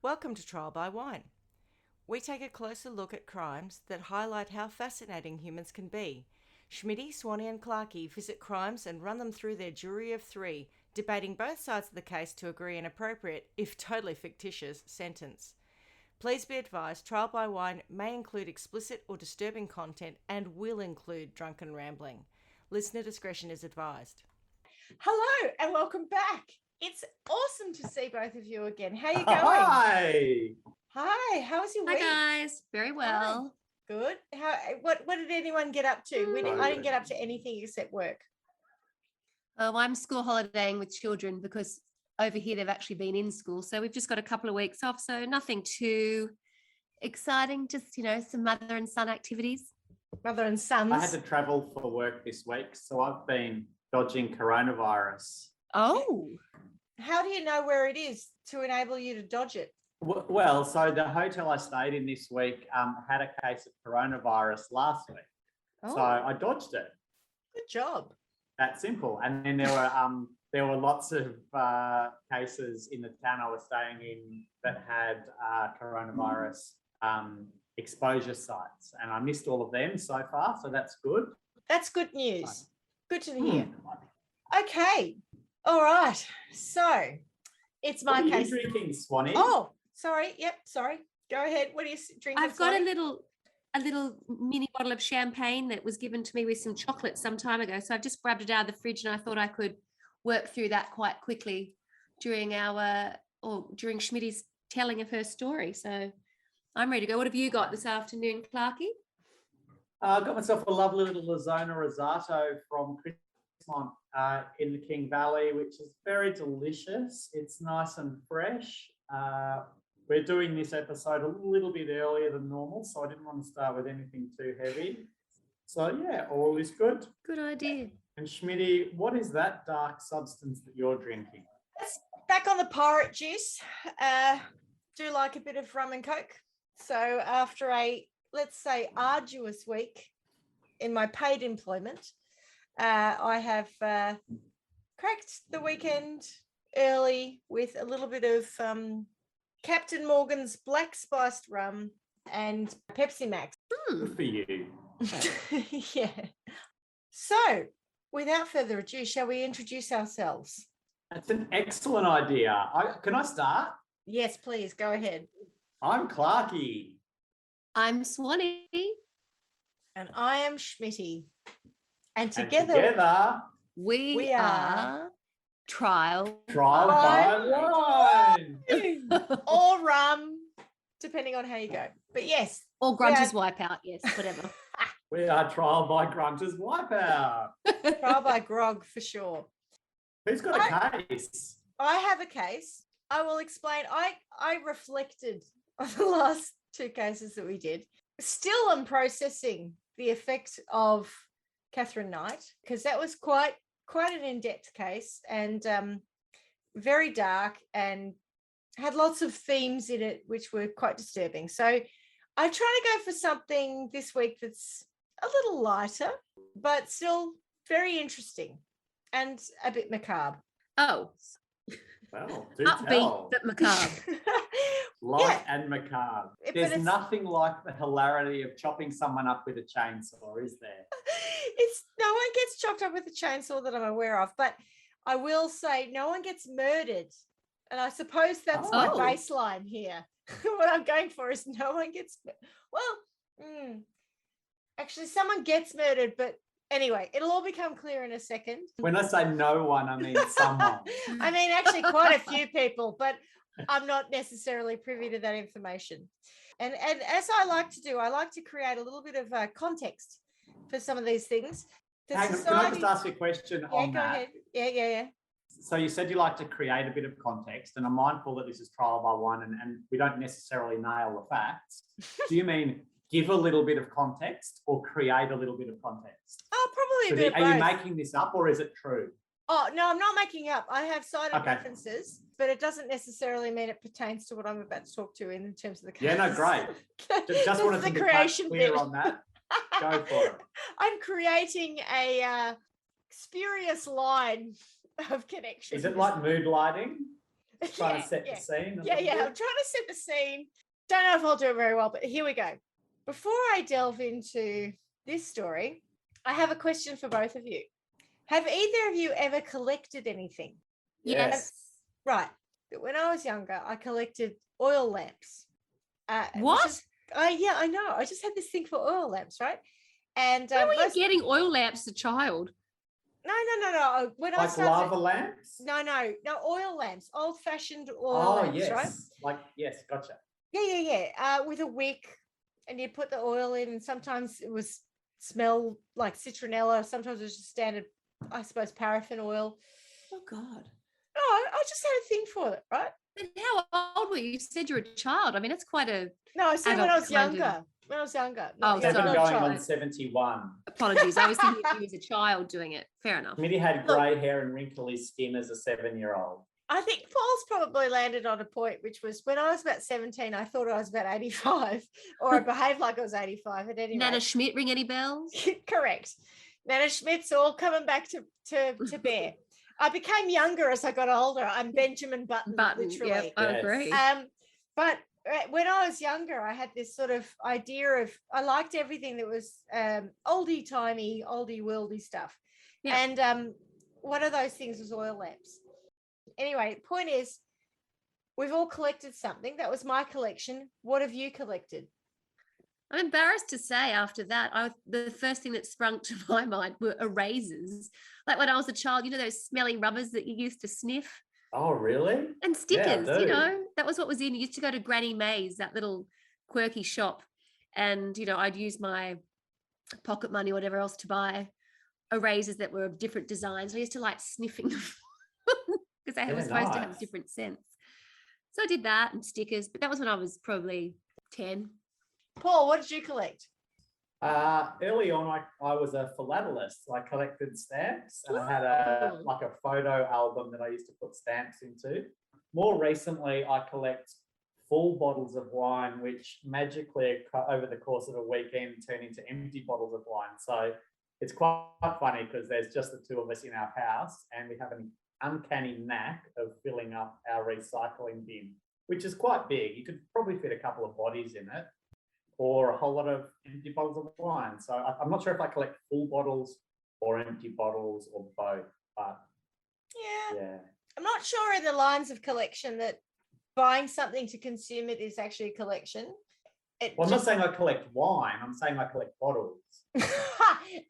Welcome to Trial by Wine. We take a closer look at crimes that highlight how fascinating humans can be. Schmidty, Swanny and Clarky visit crimes and run them through their jury of three, debating both sides of the case to agree an appropriate, if totally fictitious, sentence. Please be advised, Trial by Wine may include explicit or disturbing content and will include drunken rambling. Listener discretion is advised. Hello and welcome back. It's awesome to see both of you again. How are you going? Hi. Hi, how's your week? Hi guys, very well. Hi. Good. What did anyone get up to? I didn't get up to anything except work. Oh, I'm school holidaying with children because over here they've actually been in school. So we've just got a couple of weeks off. So nothing too exciting, just, some mother and son activities. Mother and sons. I had to travel for work this week, so I've been dodging coronavirus. Oh. How do you know where it is to enable you to dodge it? Well, so the hotel I stayed in this week had a case of coronavirus last week. Oh. So I dodged it. Good job. That simple. And then there were lots of cases in the town I was staying in that had coronavirus exposure sites, and I missed all of them so far, so that's good. That's good news. Good to hear. Okay. All right. So it's my what are case. You drinking, Swanny? Oh, sorry. Yep. Sorry. Go ahead. What are you drinking? I've got Swanny? a little mini bottle of champagne that was given to me with some chocolate some time ago. So I've just grabbed it out of the fridge and I thought I could work through that quite quickly during Schmidty's telling of her story. So I'm ready to go. What have you got this afternoon, Clarky? I got myself a lovely little Lozona Rosato from Chrismont in the King Valley, which is very delicious. It's nice and fresh. We're doing this episode a little bit earlier than normal, so I didn't want to start with anything too heavy. So yeah, all is good. Good idea. And Schmidty, what is that dark substance that you're drinking? It's back on the pirate juice. Do like a bit of rum and coke. So after a, let's say, arduous week in my paid employment, I have cracked the weekend early with a little bit of Captain Morgan's black spiced rum and Pepsi Max. Good for you. Yeah. So without further ado, shall we introduce ourselves? That's an excellent idea. Can I start? Yes, please. Go ahead. I'm Clarky. I'm Swanny. And I am Schmidty. And together we are Trial by Wine. or rum, depending on how you go. But yes. Or Grunter's Wipeout, yes, whatever. We are Trial by Grunter's Wipeout. Trial by Grog, for sure. Who's got a case? I have a case. I will explain. I reflected on the last two cases that we did. Still I'm processing the effect of Catherine Knight, because that was quite an in-depth case and very dark and had lots of themes in it which were quite disturbing. So I try to go for something this week that's a little lighter, but still very interesting and a bit macabre. Oh. Well, do upbeat tell. but macabre. Light and macabre. There's it's nothing like the hilarity of chopping someone up with a chainsaw, is there? No one gets chopped up with a chainsaw that I'm aware of, but I will say no one gets murdered. And I suppose that's my baseline here. What I'm going for is no one gets, actually someone gets murdered, but anyway, it'll all become clear in a second. When I say no one, I mean someone. I mean, actually quite a few people, but I'm not necessarily privy to that information. And as I like to do, I like to create a little bit of context for some of these things. Can I just ask you a question on go that? ahead. Yeah. So you said you like to create a bit of context, and I'm mindful that this is trial by one and we don't necessarily nail the facts. Do you mean give a little bit of context or create a little bit of context? Oh, probably a bit of both. Are you making this up or is it true? Oh, no, I'm not making up. I have cited references, but it doesn't necessarily mean it pertains to what I'm about to talk to in terms of the case. Yeah, no, great. Just wanted to be clear on that. Go for it. I'm creating a spurious line of connection. Is it like mood lighting? Trying to set the scene. Yeah. I'm trying to set the scene. Don't know if I'll do it very well, but here we go. Before I delve into this story, I have a question for both of you. Have either of you ever collected anything? Yes. Right. When I was younger, I collected oil lamps. What? Yeah, I know. I just had this thing for oil lamps, right? And Where were you getting oil lamps as a child? No. When I Like started, lava lamps? no, oil lamps, old-fashioned oil Oh, lamps, yes. right? Like, yes, gotcha. Yeah. With a wick, and you put the oil in, and sometimes it was smell like citronella. Sometimes it was just standard, I suppose, paraffin oil. Oh God. No, I just had a thing for it, right? But how old were you? You said you're a child. I mean, that's quite a. No, I said when I was adult kind of- younger. When I was younger. Oh, Seven sorry. going child. on 71. Apologies. I was thinking if you was a child doing it. Fair enough. Schmidty had grey hair and wrinkly skin as a 7-year-old. I think Paul's probably landed on a point, which was when I was about 17, I thought I was about 85, or I behaved like I was 85 at any rate. Nana Schmidt, ring any bells? Correct. Nana Schmidt's all coming back to bear. I became younger as I got older. I'm Benjamin Button literally. Yep, I agree. But when I was younger, I had this sort of idea of, I liked everything that was oldie-timey, oldie-worldy stuff. Yeah. And one of those things was oil lamps. Anyway, point is, we've all collected something. That was my collection. What have you collected? I'm embarrassed to say after that, the first thing that sprung to my mind were erasers. Like when I was a child, you know, those smelly rubbers that you used to sniff? Oh, really? And stickers, Yeah, I you do. know, that was what was in. You used to go to Granny May's, that little quirky shop. And, you know, I'd use my pocket money or whatever else to buy erasers that were of different designs. I used to like sniffing them because they were supposed to have nice. different scents. So I did that and stickers, but that was when I was probably 10. Paul, what did you collect? Early on, I was a philatelist. I collected stamps, and I had a photo album that I used to put stamps into. More recently, I collect full bottles of wine, which magically over the course of a weekend turn into empty bottles of wine. So it's quite funny because there's just the two of us in our house, and we have an uncanny knack of filling up our recycling bin, which is quite big. You could probably fit a couple of bodies in it, or a whole lot of empty bottles of wine. So I'm not sure if I collect full bottles or empty bottles or both, but yeah. I'm not sure in the lines of collection that buying something to consume it is actually a collection. Well, I'm not saying I collect wine. I'm saying I collect bottles.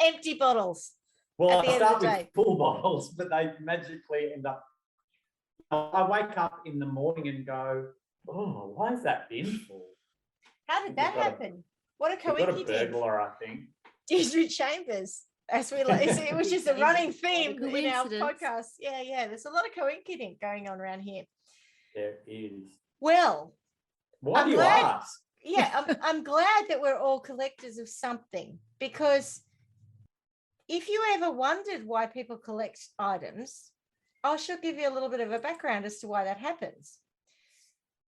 Empty bottles. Well, At the I end of start the with day. full bottles, but they magically end up. I wake up in the morning and go, oh, why is that bin full? How did that happen? What a We've got a coincidence. burglar, I think. Deirdre Chambers, as we like, which is a running theme What a in our coincidence. podcast. Yeah. There's a lot of coincidence going on around here. There is. Well, Why I'm do you glad- ask? yeah, I'm glad that we're all collectors of something, because if you ever wondered why people collect items, I should give you a little bit of a background as to why that happens.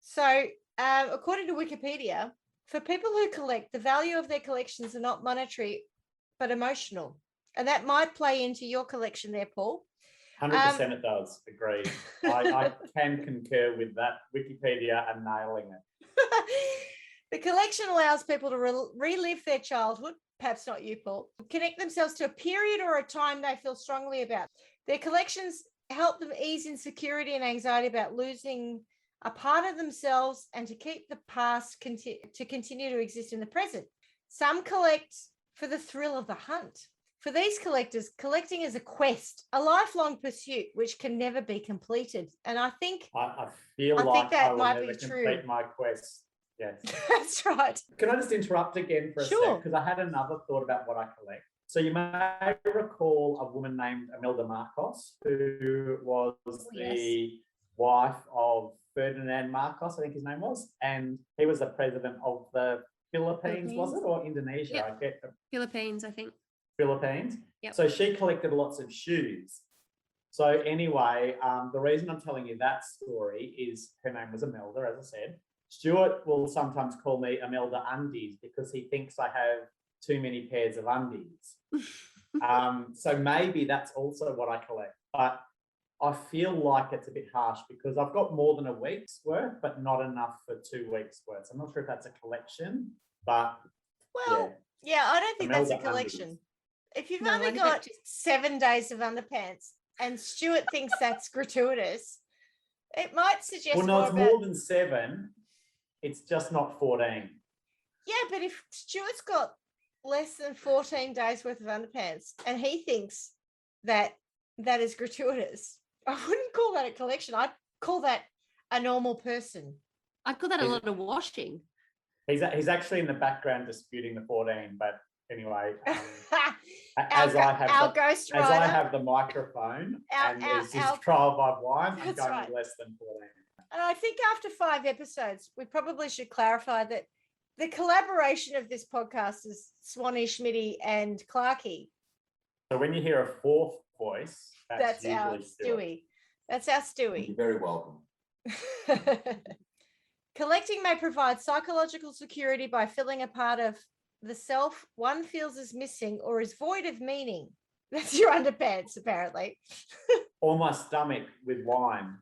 So, according to Wikipedia, for people who collect, the value of their collections are not monetary, but emotional. And that might play into your collection there, Paul. 100% it does. Agreed. I can concur with that. Wikipedia are nailing it. The collection allows people to relive their childhood, perhaps not you, Paul, connect themselves to a period or a time they feel strongly about. Their collections help them ease insecurity and anxiety about losing a part of themselves and to keep the past to continue to exist in the present. Some collect for the thrill of the hunt. For these collectors, collecting is a quest, a lifelong pursuit which can never be completed. And I think I feel I like think that I will might never be true. complete my quest. Yes. that's right. Can I just interrupt again for a Sure. sec? Because I had another thought about what I collect. So you may recall a woman named Imelda Marcos, who was the wife of Ferdinand Marcos, I think his name was, and he was the president of the Philippines, was it, or Indonesia? Yep. I get the Philippines, I think. Philippines. Yep. So she collected lots of shoes. So anyway, the reason I'm telling you that story is her name was Imelda, as I said. Stuart will sometimes call me Imelda Undies because he thinks I have too many pairs of undies. So maybe that's also what I collect. But I feel like it's a bit harsh because I've got more than a week's worth, but not enough for 2 weeks' worth. So I'm not sure if that's a collection, but Well, yeah, I don't think that's a Imelda collection. Undies. If you've No, only I think got just- 7 days of underpants and Stuart thinks that's gratuitous, it might suggest Well, no, more it's about... more than 7. It's just not 14. Yeah, but if Stuart's got less than 14 days worth of underpants and he thinks that that is gratuitous, I wouldn't call that a collection. I'd call that a normal person. I'd call that a lot of washing. He's actually in the background disputing the 14, but anyway, As I have the microphone and there's this trial by wine, I'm going with less than 14. And I think after 5 episodes, we probably should clarify that the collaboration of this podcast is Swanny, Schmidty, and Clarky. So when you hear a fourth voice, that's our Stewie. That's our Stewie. You're very welcome. Collecting may provide psychological security by filling a part of the self one feels is missing or is void of meaning. That's your underpants, apparently. Or my stomach with wine.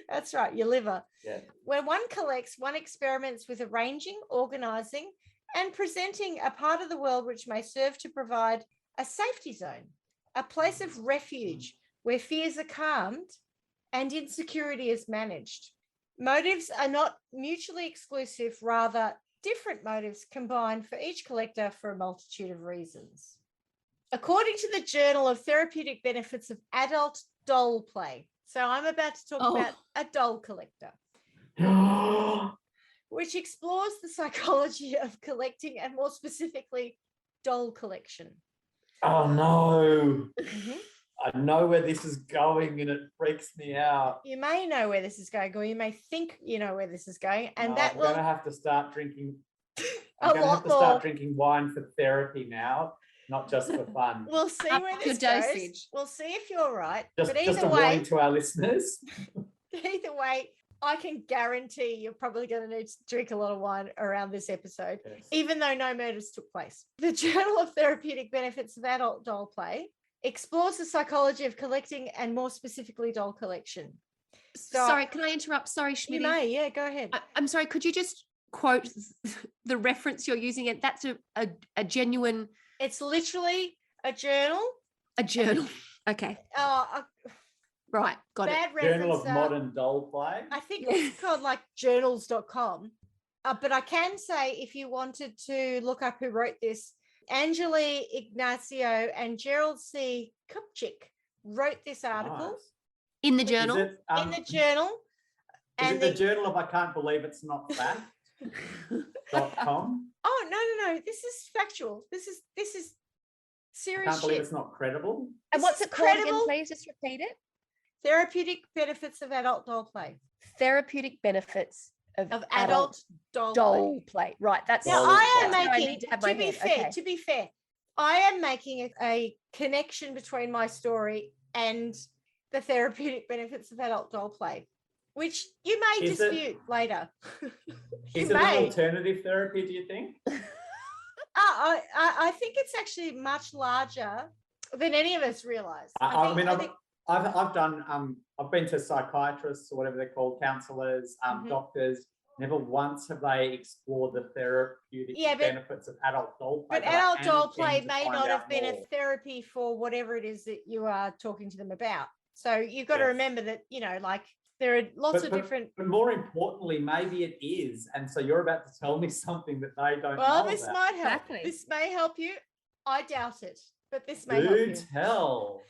That's right, your liver. Yeah. When one collects, one experiments with arranging, organizing, and presenting a part of the world which may serve to provide a safety zone, a place of refuge where fears are calmed and insecurity is managed. Motives are not mutually exclusive, rather different motives combined for each collector for a multitude of reasons. According to the Journal of Therapeutic Benefits of Adult Doll Play, so I'm about to talk about a doll collector, which explores the psychology of collecting and more specifically doll collection. Oh no. Mm-hmm. I know where this is going and it freaks me out. You may know where this is going, or you may think you know where this is going, and I'm going to have to start drinking. I'm going to have to start drinking wine for therapy now, not just for fun. We'll see where this goes. We'll see if you're right. Just a way, warning to our listeners. Either way, I can guarantee you're probably going to need to drink a lot of wine around this episode, yes, even though no murders took place. The Journal of Therapeutic Benefits of Adult Doll Play explores the psychology of collecting and more specifically doll collection. So, sorry, can I interrupt? Sorry, Schmidty. You may, yeah, go ahead. I'm sorry, could you just quote the reference you're using? It that's a genuine... It's literally a journal. A journal. Okay. Right, got bad it. Journal of Modern Doll Play. I think it's called like journals.com. But I can say, if you wanted to look up who wrote this, Anatoly Ignacio and Gerald C. Kupchik wrote this article. Nice. In the journal? In the journal. Is it the journal of I Can't Believe It's Not Fact.com? Oh, no. This is factual. This is serious I can't believe shit. It's Not Credible. And what's it called again, please? Just repeat it. Therapeutic Benefits of Adult Doll Play. Therapeutic Benefits of adult doll play. Right. That's now I am making, to be fair, I am making a connection between my story and the therapeutic benefits of adult doll play, which you may dispute later. Is it an alternative therapy, do you think? I think it's actually much larger than any of us realize. I've done I've been to psychiatrists or whatever they're called, counselors, doctors. Never once have they explored the therapeutic benefits of adult doll play. But adult doll play may not have been a therapy for whatever it is that you are talking to them about. So you've got to remember that, like there are lots of different. But more importantly, maybe it is. And so you're about to tell me something that they don't know. Well, this about. might help. Exactly. This may help you. I doubt it, but this may help you. Do tell.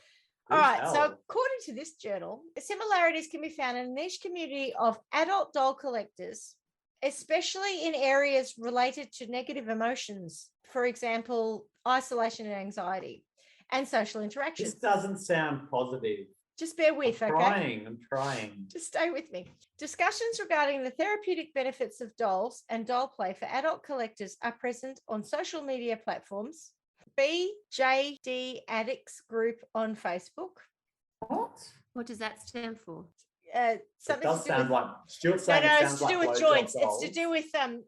All right, so according to this journal, similarities can be found in a niche community of adult doll collectors, especially in areas related to negative emotions, for example, isolation and anxiety, and social interactions. This doesn't sound positive. Just bear with, I'm trying. Just stay with me. Discussions regarding the therapeutic benefits of dolls and doll play for adult collectors are present on social media platforms. BJD Addicts group on Facebook. What does that stand for? Something it does sound like Stuart saying it sounds like it's to do with joints.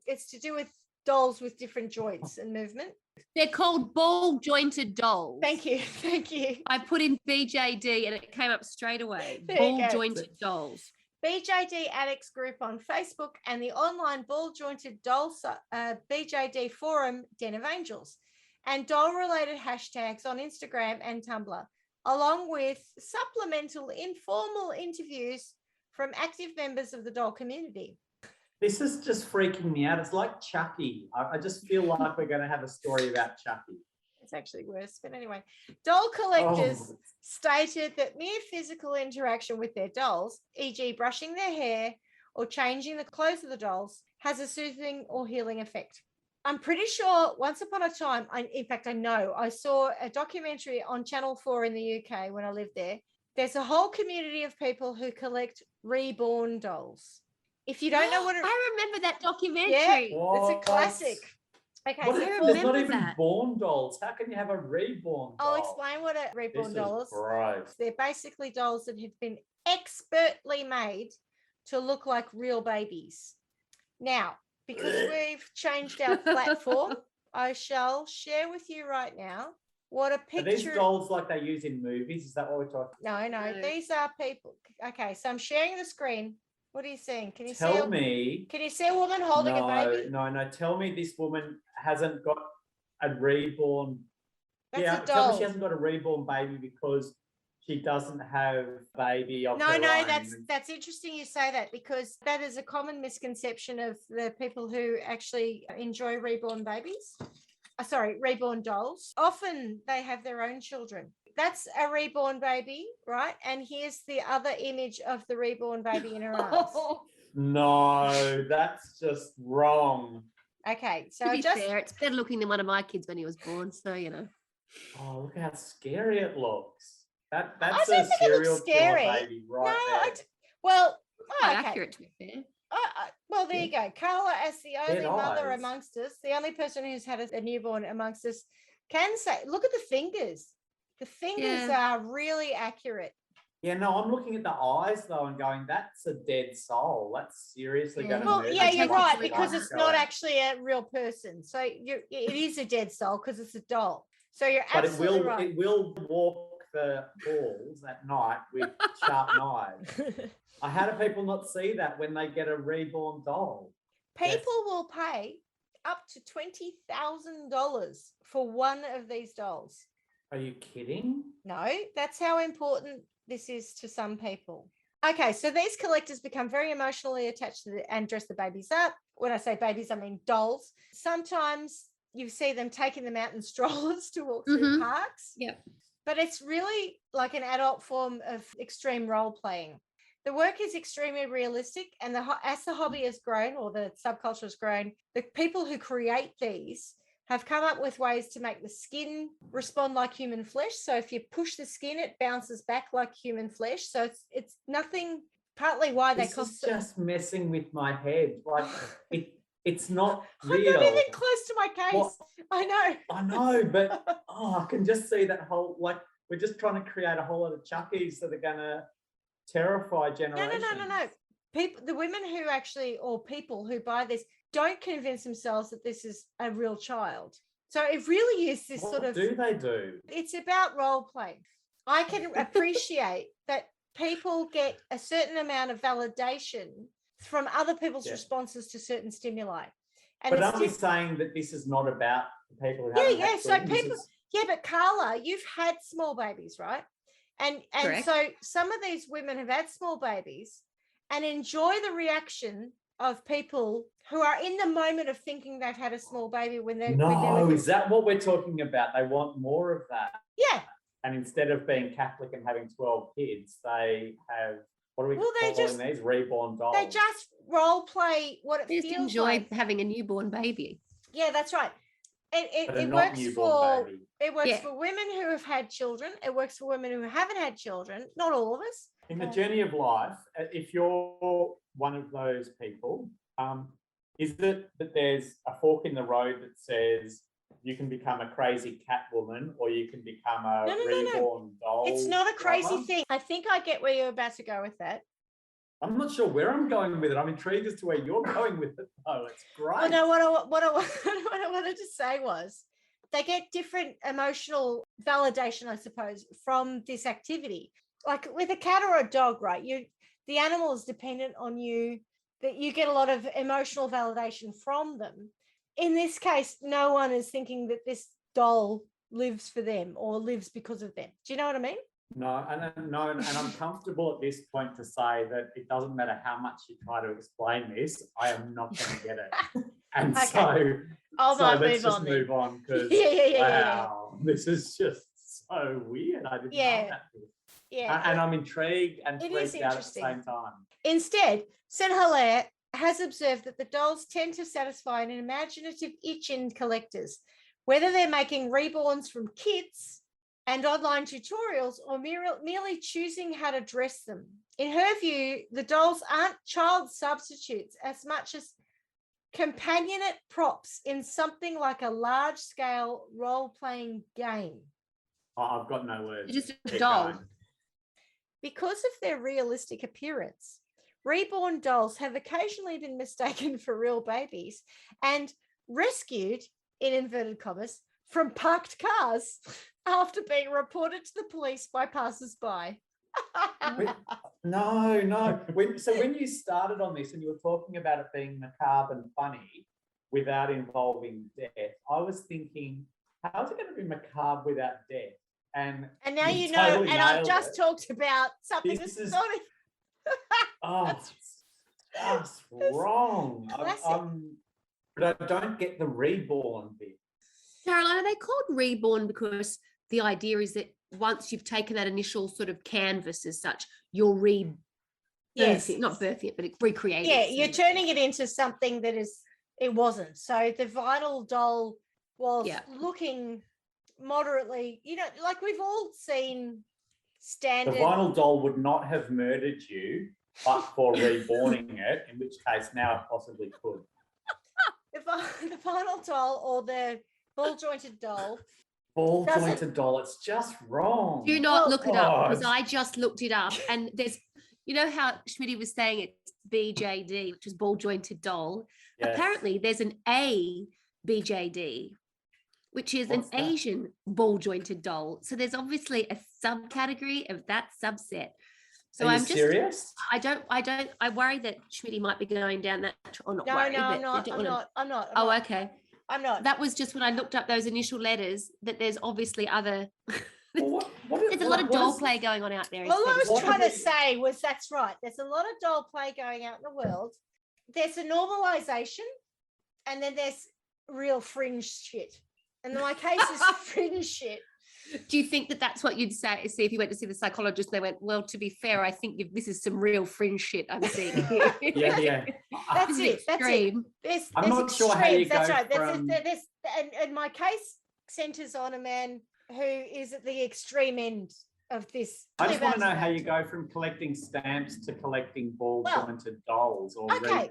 It's to do with dolls with different joints and movement. They're called ball jointed dolls. Thank you. Thank you. I put in BJD and it came up straight away. There you Ball go. jointed dolls. BJD Addicts group on Facebook and the online ball jointed doll BJD forum Den of Angels, and doll related hashtags on Instagram and Tumblr, along with supplemental informal interviews from active members of the doll community. This is just freaking me out. It's like Chucky. I just feel like we're going to have a story about Chucky. It's actually worse, but anyway. Doll collectors stated that mere physical interaction with their dolls, e.g. brushing their hair or changing the clothes of the dolls, has a soothing or healing effect. I'm pretty sure once upon a time, I know, I saw a documentary on Channel 4 in the UK when I lived there. There's a whole community of people who collect reborn dolls. If you don't know what I remember that documentary. Yeah, it's a classic. Okay, What so there's not even that. born dolls. How can you have a reborn doll? I'll explain what a reborn doll is. Gross. They're basically dolls that have been expertly made to look like real babies. Now, because we've changed our platform, I shall share with you right now what a picture. Are these dolls like they use in movies? Is that what we're talking about? No, these are people. Okay, so I'm sharing the screen. What are you seeing? Can you Tell me. Can you see a woman holding a baby? No. Tell me this woman hasn't got a reborn. That's a doll. Tell me she hasn't got a reborn baby because she doesn't have a baby of her own. That's interesting you say that, because that is a common misconception of the people who actually enjoy reborn babies. Reborn dolls. Often they have their own children. That's a reborn baby, right? And here's the other image of the reborn baby in her arms. No, that's just wrong. Okay, so to be fair, it's better looking than one of my kids when he was born, so you know. Oh, look how scary it looks. That's a serial killer baby right there. Quite accurate, to be fair. Well, there you go. Carla, as the only mother eyes. amongst us, the only person who's had a newborn amongst us, can say, look at the fingers. The fingers are really accurate. Yeah, no, I'm looking at the eyes though and going, that's a dead soul. That's seriously going to Well, move. yeah, you're right, it because it's not actually a real person. So it is a dead soul because it's a doll. So you're absolutely right. It will walk the halls at night with sharp knives. How do people not see that when they get a reborn doll? People will pay up to $20,000 for one of these dolls. Are you kidding? No, that's how important this is to some people. Okay, so these collectors become very emotionally attached to and dress the babies up. When I say babies, I mean dolls. Sometimes you see them taking them out in strollers to walk through parks. Yep. But it's really like an adult form of extreme role playing. The work is extremely realistic, and as the hobby has grown, or the subculture has grown, the people who create these have come up with ways to make the skin respond like human flesh. So if you push the skin, it bounces back like human flesh. So it's nothing. Partly why they cost. This is just messing with my head. Like it's not real. I'm not even close to my case. What? I know, but I can just see that whole, like, we're just trying to create a whole lot of Chuckies that are going to terrify generations. No. People, the women who actually, or people who buy this, don't convince themselves that this is a real child. So it really is this sort of. What do they do? It's about role play. I can appreciate that people get a certain amount of validation from other people's responses to certain stimuli. And but aren't we saying that this is not about the people who haven't had so children? people. Yeah, but Carla, you've had small babies, right? And so some of these women have had small babies and enjoy the reaction of people who are in the moment of thinking they've had a small baby when they're. Is that what we're talking about? They want more of that. Yeah. And instead of being Catholic and having 12 kids, they have, what are we calling these? Reborn dolls. They just role play what it feels enjoy like. Having a newborn baby. Yeah, that's right. It works for women who have had children. It works for women who haven't had children. Not all of us. In the journey of life, if you're one of those people, is it that there's a fork in the road that says you can become a crazy cat woman or you can become a reborn doll? It's not a crazy thing. I think I get where you're about to go with that. I'm not sure where I'm going with it. I'm intrigued as to where you're going with it. Oh, it's great. Well, no, what I wanted to say was they get different emotional validation, I suppose, from this activity. Like with a cat or a dog, right? The animal is dependent on you, that you get a lot of emotional validation from them. In this case, no one is thinking that this doll lives for them or lives because of them. Do you know what I mean? No, and I'm comfortable at this point to say that it doesn't matter how much you try to explain this, I am not going to get it. And Okay. so let's just move then. on because wow, this is just so weird. I didn't know that. Yeah. And I'm intrigued and It freaked is out at the interesting. same time. Instead, Saint-Hilaire has observed that the dolls tend to satisfy an imaginative itch in collectors, whether they're making reborns from kits and online tutorials or merely choosing how to dress them. In her view, the dolls aren't child substitutes as much as companionate props in something like a large-scale role-playing game. Oh, I've got no words. Just a Keep doll. going. Because of their realistic appearance, reborn dolls have occasionally been mistaken for real babies and rescued, in inverted commas, from parked cars after being reported to the police by passers-by. No. When you started on this and you were talking about it being macabre and funny without involving death, I was thinking, how's it going to be macabre without death? And now you know, totally and I've nailed just it. talked about something This that's is- not. Oh, it's just wrong. But I don't get the reborn bit. Caroline, are they called reborn because the idea is that once you've taken that initial sort of canvas as such, you're rebirthing, not birthing it, but recreating Yeah, it. you're turning it into something that it wasn't. So the vinyl doll was looking moderately, like we've all seen standard. The vinyl doll would not have murdered you but for reborning it, in which case now it possibly could. The vinyl doll or the ball-jointed doll. Ball-jointed doll, it's just wrong. Do not look it up, because I just looked it up and there's, you know how Schmidty was saying it's BJD, which is ball-jointed doll. Yes. Apparently there's an ABJD, which is What's an Asian ball-jointed doll. So there's obviously a subcategory of that subset. So Are you serious? I worry that Schmidty might be going down that, or not. No, worry, I'm not. Okay. I'm not. That was just when I looked up those initial letters, that there's obviously other. Well, there's a lot of doll play going on out there. All I was What trying is to it? say was that's right. There's a lot of doll play going out in the world. There's a normalization, and then there's real fringe shit. And my case is fringe shit. Do you think that that's what you'd say? See, if you went to see the psychologist, they went, well, to be fair, I think this is some real fringe shit I'm seeing here. Yeah. That's it. That's it. I'm not sure how you That's go right. from... And my case centers on a man who is at the extreme end of this. I just want to know how you go from collecting stamps to collecting ball-jointed dolls. Or Great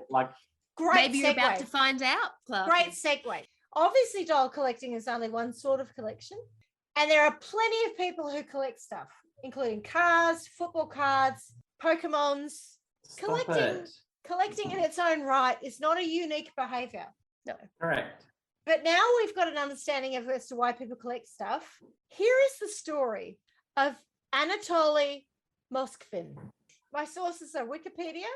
Maybe you're segue. about to find out, Clarky. Great segue. Obviously, doll collecting is only one sort of collection. And there are plenty of people who collect stuff, including cars, football cards, Pokemons. Collecting in its own right is not a unique behavior. No. Correct. But now we've got an understanding of as to why people collect stuff. Here is the story of Anatoly Moskvin. My sources are Wikipedia,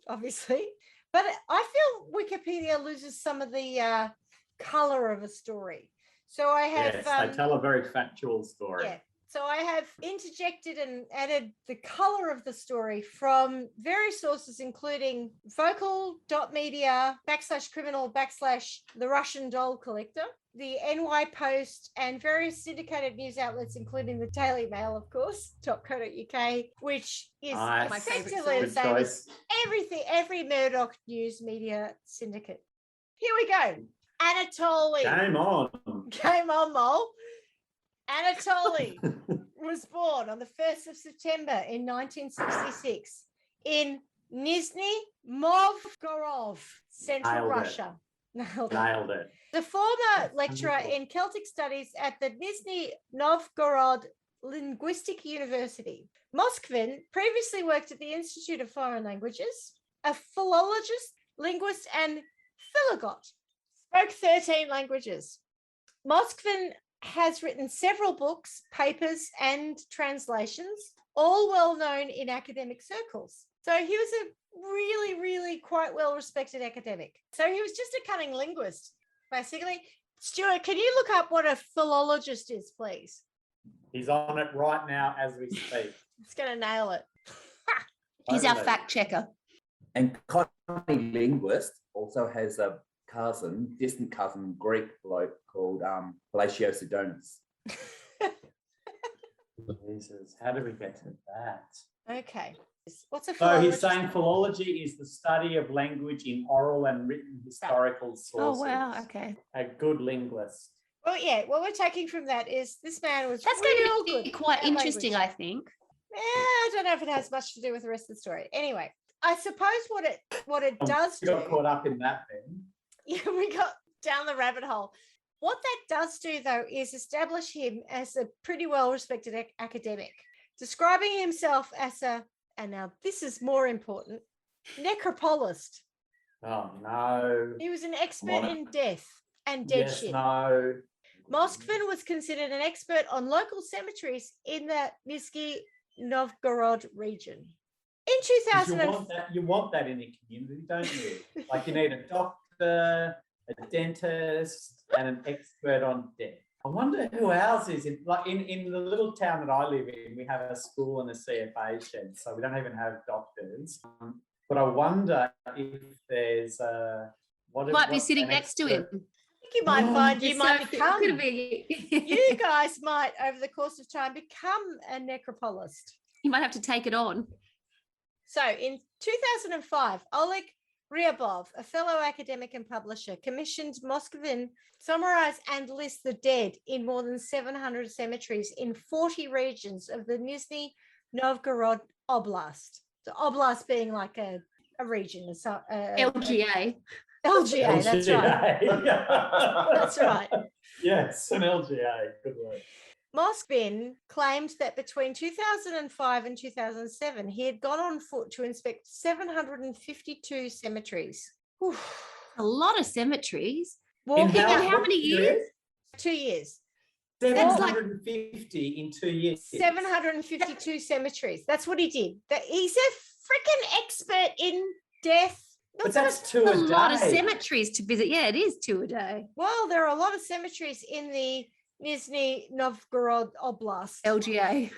obviously, but I feel Wikipedia loses some of the color of a story. So I have... Yes, they tell a very factual story. Yeah. So I have interjected and added the color of the story from various sources, including vocal.media/criminal/the Russian doll collector, the NY Post, and various syndicated news outlets, including the Daily Mail, of course, .co.uk, which is effectively the same as every Murdoch news media syndicate. Here we go. Anatoly. Game on. Game on, Mole. Anatoly was born on the 1st of September in 1966 in Nizhny Novgorod, Central Russia. Nailed it. The former lecturer in Celtic studies at the Nizhny Novgorod Linguistic University. Moskvin previously worked at the Institute of Foreign Languages, a philologist, linguist, and philologot. Spoke 13 languages. Moskvin has written several books, papers, and translations, all well known in academic circles. So he was a really, really quite well-respected academic. So he was just a cunning linguist, basically. Stuart, can you look up what a philologist is, please? He's on it right now as we speak. It's going to nail it. He's our Totally. fact checker. And cunning linguist also has a cousin, distant cousin, Greek bloke called Palacios. Jesus, how do we get to that? Okay. What's a So philologist? he's saying philology is the study of language in oral and written historical sources. Oh, wow. Okay. A good linguist. Well, yeah, what we're taking from that is this man was That's real going to be good quite at interesting, language. I think. I don't know if it has much to do with the rest of the story. Anyway, I suppose what it does We do. got caught up in that then. Yeah, we got down the rabbit hole. What that does do, though, is establish him as a pretty well-respected academic, describing himself as a, and now this is more important, necropolist. Oh no. He was an expert on. in death and dead Yes, shit. no. Moskvin was considered an expert on local cemeteries in the Nizhny Novgorod region. In 2000, You want that in a community, don't you? Like you need a doctor, a dentist, and an expert on death. I wonder who else is in the little town that I live in. We have a school and a CFA shed, so we don't even have doctors. But I wonder if there's Might be sitting next to him. I think you might find you It's might so- become. could be. You guys might, over the course of time, become a necropolist. You might have to take it on. So in 2005, Oleg Ryabov, a fellow academic and publisher, commissioned Moskvin summarize and list the dead in more than 700 cemeteries in 40 regions of the Nizhny Novgorod Oblast. So Oblast being like a region. So, LGA. LGA, that's right. That's right. Yes, an LGA. Good word. Moskvin claimed that between 2005 and 2007, he had gone on foot to inspect 752 cemeteries. Whew. A lot of cemeteries. Walking how- in how many years? 2 years. That's like- 750 in 2 years. 752 cemeteries. That's what he did. He's a freaking expert in death. But that's two A a day. lot of cemeteries to visit. Yeah, it is 2 a day. Well, there are a lot of cemeteries in the Nizhny Novgorod Oblast. LGA.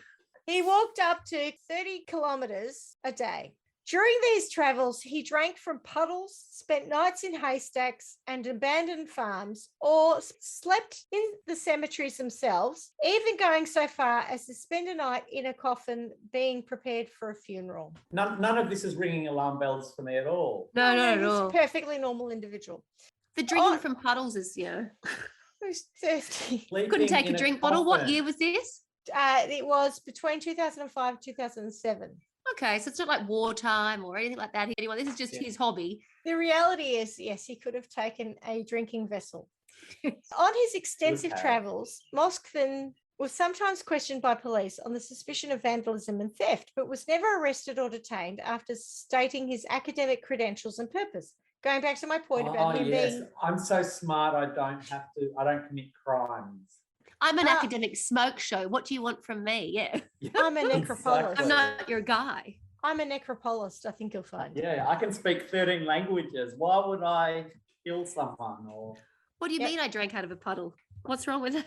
He walked up to 30 kilometers a day. During these travels, he drank from puddles, spent nights in haystacks and abandoned farms, or slept in the cemeteries themselves, even going so far as to spend a night in a coffin being prepared for a funeral. None of this is ringing alarm bells for me at all. No, not at he's all. a perfectly normal individual. The drinking Oh. from puddles is, Who's thirsty? couldn't take Sleeping a in drink bottle. What coffin. year was this? It was between 2005 and 2007. Okay, so it's not like wartime or anything like that. Anyone, this is just Yeah. his hobby. The reality is, yes, he could have taken a drinking vessel. On his extensive have. travels, Moskvin was sometimes questioned by police on the suspicion of vandalism and theft, but was never arrested or detained after stating his academic credentials and purpose. Going back to my point about him being I'm so smart. I don't commit crimes. I'm an Ah. academic smoke show. What do you want from me? Yeah. I'm a necropolist. I'm not your guy. I'm a necropolist, I think you'll find. Yeah, I can speak 13 languages. Why would I kill someone? Or What do you Yep. mean I drank out of a puddle? What's wrong with it?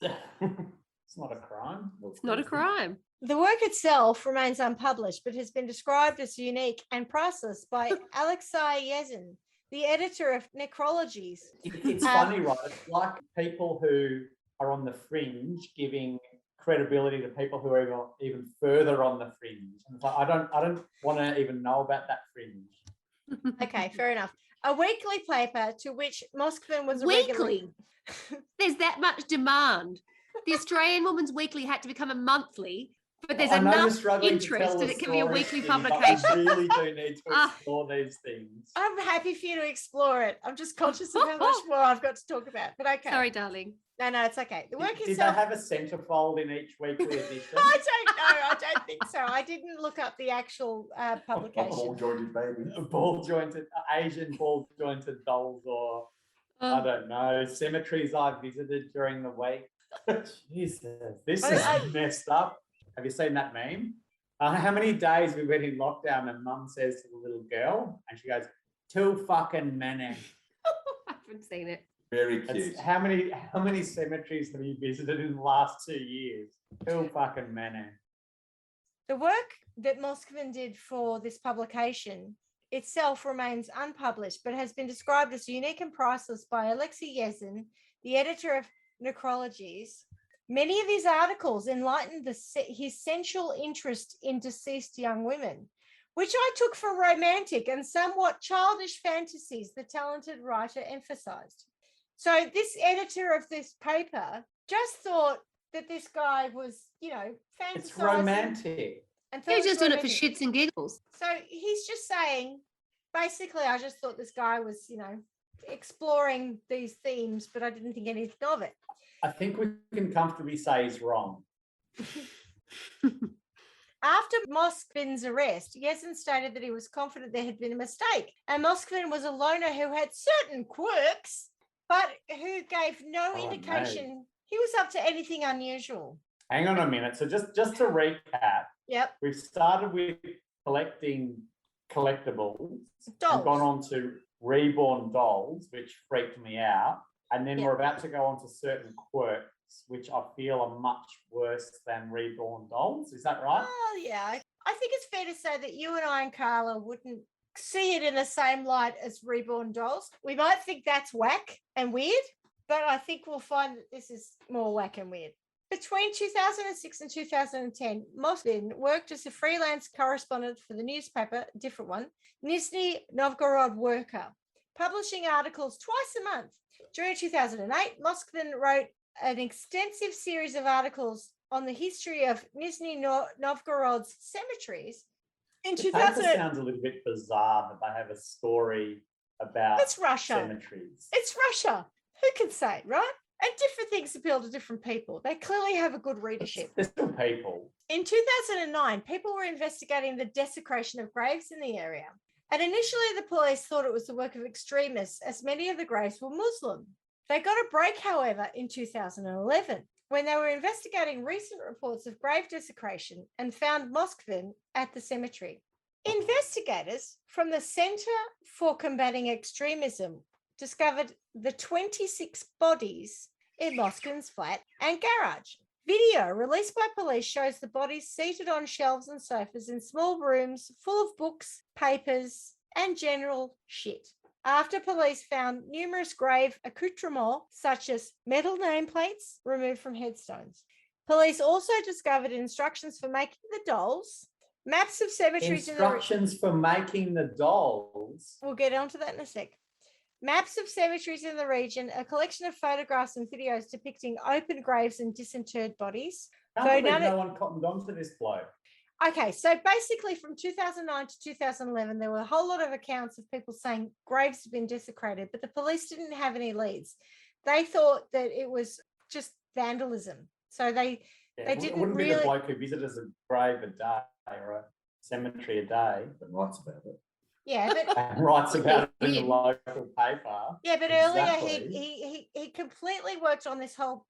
it's not a crime. It's not a crime. The work itself remains unpublished, but has been described as unique and priceless by Alexei Yezin, the editor of Necrologies. It's funny, right? It's like people who are on the fringe giving credibility to people who are even further on the fringe. And it's like, I don't want to even know about that fringe. Okay, fair enough. A weekly paper to which Moskvin was a regular- Weekly? There's that much demand. The Australian Woman's Weekly had to become a monthly But there's I know you're enough struggling to interest tell that the it can be a story, weekly Schmidty, but publication. we really do need to Ah. explore these things. I'm happy for you to explore it. I'm just conscious of how much more I've got to talk about. But okay. Sorry, darling. No, it's okay. The work Did they itself. have a centerfold in each weekly edition? I don't know. I don't think so. I didn't look up the actual publication. Ball jointed baby. Ball jointed, Asian ball jointed dolls, or I don't know, cemeteries I visited during the week. Jesus, this is messed up. Have you seen that meme? How many days we went in lockdown and mum says to the little girl, and she goes, 2 fucking many. I haven't seen it. Very cute. It's, how many cemeteries have you visited in the last 2 years? 2 fucking many. The work that Moskvin did for this publication itself remains unpublished, but has been described as unique and priceless by Alexei Yezin, the editor of Necrologies. Many of his articles enlightened his sensual interest in deceased young women, which I took for romantic and somewhat childish fantasies the talented writer emphasized. So this editor of this paper just thought that this guy was, fantasizing. It's romantic. And He was thought just doing it for romantic. shits and giggles. So he's just saying, basically, I just thought this guy was, exploring these themes, but I didn't think anything of it. I think we can comfortably say he's wrong. After Moskvin's arrest, Yezin stated that he was confident there had been a mistake, and Moskvin was a loner who had certain quirks, but who gave no indication he was up to anything unusual. Hang on a minute. So just to recap, Yep. we've started with collecting collectibles Dolls. and gone on to reborn dolls, which freaked me out. And then Yep. we're about to go on to certain quirks, which I feel are much worse than reborn dolls. Is that right? Oh, yeah. I think it's fair to say that you and I and Carla wouldn't see it in the same light as reborn dolls. We might think that's whack and weird, but I think we'll find that this is more whack and weird. Between 2006 and 2010, Moskvin worked as a freelance correspondent for the newspaper, a different one, Nizhny Novgorod Worker, publishing articles twice a month. During 2008, Moskvin wrote an extensive series of articles on the history of Nizhny Novgorod's cemeteries. In The 2000, paper sounds a little bit bizarre that they have a story about it's Russia. cemeteries. It's Russia. Who can say, right? And different things appeal to different people. They clearly have a good readership. They're still people. In 2009, people were investigating the desecration of graves in the area. And initially, the police thought it was the work of extremists, as many of the graves were Muslim. They got a break, however, in 2011, when they were investigating recent reports of grave desecration and found Moskvin at the cemetery. Investigators from the Center for Combating Extremism discovered the 26 bodies in Moskvin's flat and garage. Video released by police shows the bodies seated on shelves and sofas in small rooms full of books, papers, and general shit. After police found numerous grave accoutrements, such as metal nameplates removed from headstones. Police also discovered instructions for making the dolls, maps of cemeteries Instructions for making the dolls. We'll get onto that in a sec. Maps of cemeteries in the region, a collection of photographs and videos depicting open graves and disinterred bodies. Can't believe no one cottoned on to this bloke. Okay, so basically from 2009 to 2011, there were a whole lot of accounts of people saying graves had been desecrated, but the police didn't have any leads. They thought that it was just vandalism. So they didn't wouldn't really... be the bloke who visits a grave a day or a cemetery a day. But writes about it. Yeah, but And writes about it in the local paper. yeah, but Exactly. earlier he completely worked on this whole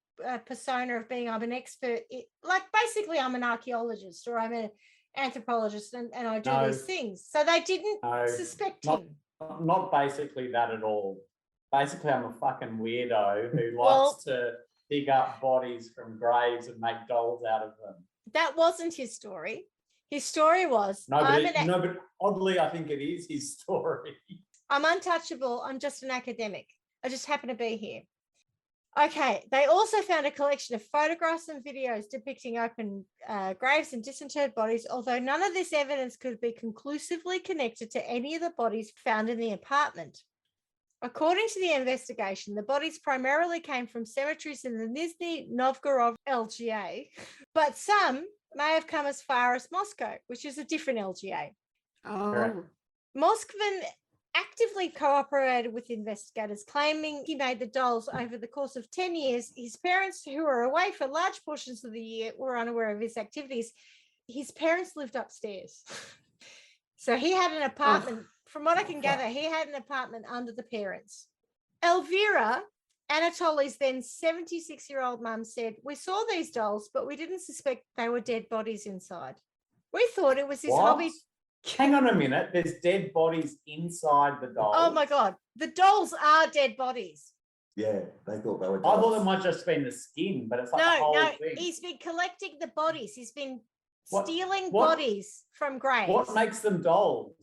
persona of being I'm an expert, like basically I'm an archaeologist or I'm an anthropologist and I do these things. So they didn't suspect him. Not basically that at all. Basically, I'm a fucking weirdo who likes to dig up bodies from graves and make dolls out of them. That wasn't his story. His story was but oddly, I think it is his story. I'm untouchable. I'm just an academic. I just happen to be here. Okay, they also found a collection of photographs and videos depicting open graves and disinterred bodies, although none of this evidence could be conclusively connected to any of the bodies found in the apartment. According to the investigation, the bodies primarily came from cemeteries in the Nizhny Novgorod LGA, but some may have come as far as Moscow, which is a different LGA. Oh, Moskvin actively cooperated with investigators, claiming he made the dolls over the course of 10 years. His parents, who were away for large portions of the year, were unaware of his activities. His parents lived upstairs. So he had an apartment, from what I can gather, he had an apartment under the parents. Elvira, Anatoly's then 76-year-old mum, said, "We saw these dolls, but we didn't suspect they were dead bodies inside. We thought it was his What? hobby." Hang on a minute. There's dead bodies inside the dolls. Oh my God. The dolls are dead bodies. Yeah, they thought they were I thought dolls. it might just been the skin, but it's like the whole No, thing. he's been collecting the bodies. He's been What- stealing what- bodies from graves. What makes them dolls?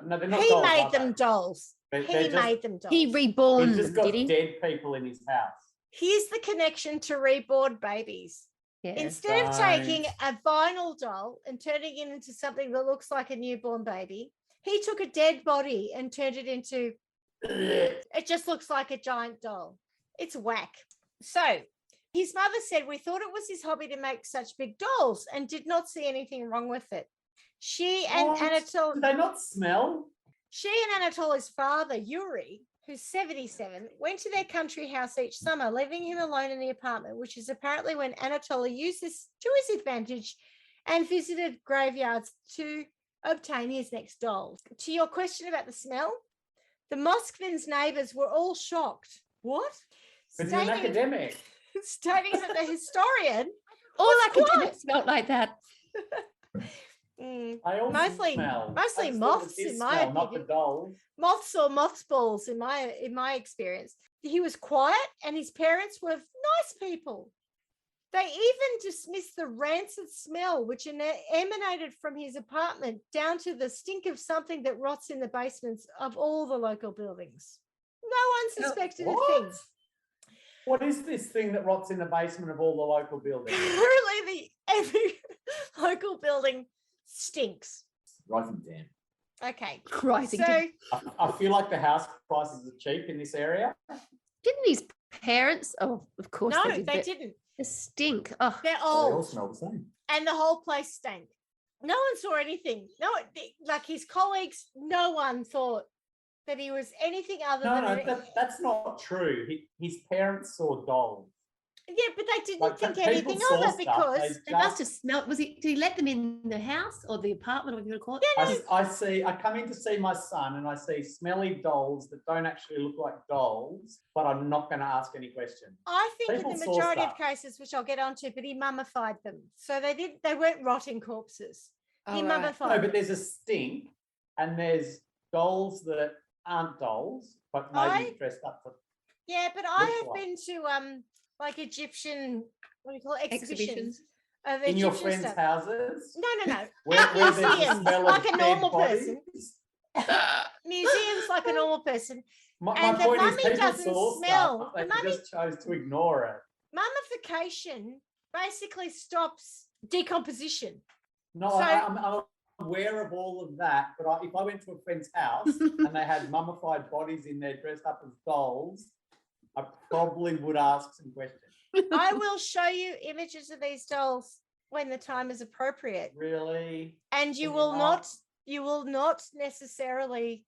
No, they're not He dolls. made are them they? dolls. They're He just- made them dolls. he reborn He's just them, got did he? dead people in his house. Here's the connection to reborn babies. Yeah. Instead of taking Don't. a vinyl doll and turning it into something that looks like a newborn baby, he took a dead body and turned it into, it just looks like a giant doll. It's whack. So his mother said, "We thought it was his hobby to make such big dolls and did not see anything wrong with it." She and What? Anatoly, Do they not smell? she and Anatoly's father, Yuri, who's 77, went to their country house each summer, leaving him alone in the apartment, which is apparently when Anatoly used this to his advantage and visited graveyards to obtain his next dolls. To your question about the smell, the Moskvin's neighbours were all shocked. What? But you're an academic. Stating that the historian, All was academics smelled like that. Mm, They all Mostly- smell. mostly I just thought it moths, did in my smell, not the opinion. dolls. moths or mothballs in my experience. He was quiet and his parents were nice people. They even dismissed the rancid smell which emanated from his apartment down to the stink of something that rots in the basements of all the local buildings. No one suspected a What? thing. What is this thing that rots in the basement of all the local buildings? Apparently, every local building stinks. Rising down. Okay, Rising. so I feel like the house prices are cheap in this area. Didn't his parents? Oh, of course no, they did. they but didn't. The stink. Oh, They're They all old. smell the same. And the whole place stank. No one saw anything. No, like his colleagues, no one thought that he was anything other No, than. that's not true. His parents saw dolls. Yeah, but they didn't Like, think people anything saw of it stuff, because they must have smelled. Was he? Did he let them in the house or the apartment, or whatever you want to call it? I come in to see my son and I see smelly dolls that don't actually look like dolls, but I'm not going to ask any questions. I think People in the saw majority of stuff. cases, which I'll get onto, but he mummified them. So they weren't rotting corpses. He Oh, right. mummified No, them. but there's a stink and there's dolls that aren't dolls, but maybe dressed up for. Yeah, but I Looks have like. been to like Egyptian, what do you call it, exhibitions Exhibitions. of In your Egyptian friends' stuff. houses? No. Where At there's a museums, smell of like a dead normal bodies? person. Museums like a normal person. My And the point is, mummy people doesn't saw smell. stuff, The they mummy- just chose to ignore it. Mummification basically stops decomposition. No, So- I'm aware of all of that, but if I went to a friend's house and they had mummified bodies in there dressed up as dolls, I probably would ask some questions. I will show you images of these dolls when the time is appropriate. Really? And you Can you will not? not necessarily,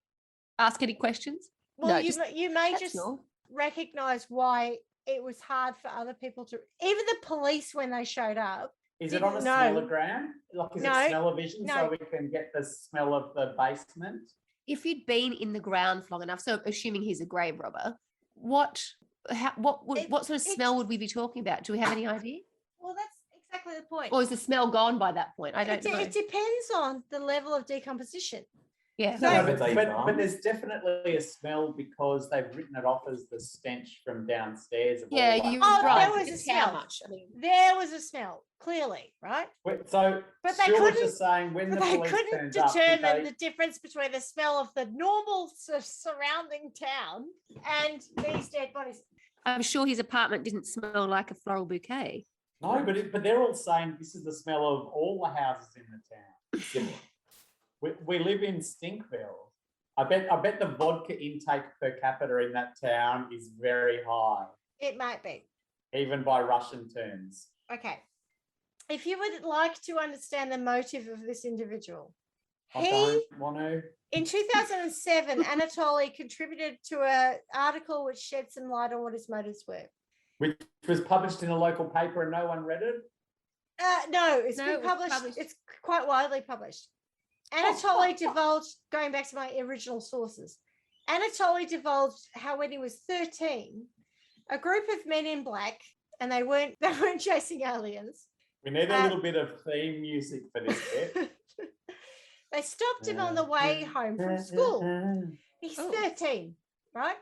Ask any questions? well, No, you, just- you may That's just all. recognize why it was hard for other people to, even the police when they showed up. Is it on a Didn't know. smellogram? Like, is No, it smell-o-vision no. so we can get the smell of the basement? If you'd been in the ground long enough, so assuming he's a grave robber, what sort of smell would we be talking about? Do we have any idea? Well, that's exactly the point. Or is the smell gone by that point? I don't know. It depends on the level of decomposition. Yeah. So- No, Have they but done? there's definitely a smell because they've written it off as the stench from downstairs. Of Yeah, all that. you're Oh, there right. was a It's how smell. much. I mean, There was a smell, clearly, right? So, But they Stuart was couldn't- just saying when But the they police couldn't turned up, did determine they- the difference between the smell of the normal surrounding town and these dead bodies. I'm sure his apartment didn't smell like a floral bouquet. No, but they're all saying this is the smell of all the houses in the town. Similar. We live in Stinkville. I bet the vodka intake per capita in that town is very high, It might be. even by Russian terms. Okay. if you would like to understand the motive of this individual, I he don't want to. in 2007, Anatoly contributed to an article which shed some light on what his motives were. Which was published in a local paper and no one read it. No, it's No, been it was published. published. It's quite widely published. Anatoly divulged, going back to my original sources, Anatoly divulged how when he was 13, a group of men in black, and they weren't chasing aliens. We need a little bit of theme music for this bit. They stopped him on the way home from school. He's 13, right?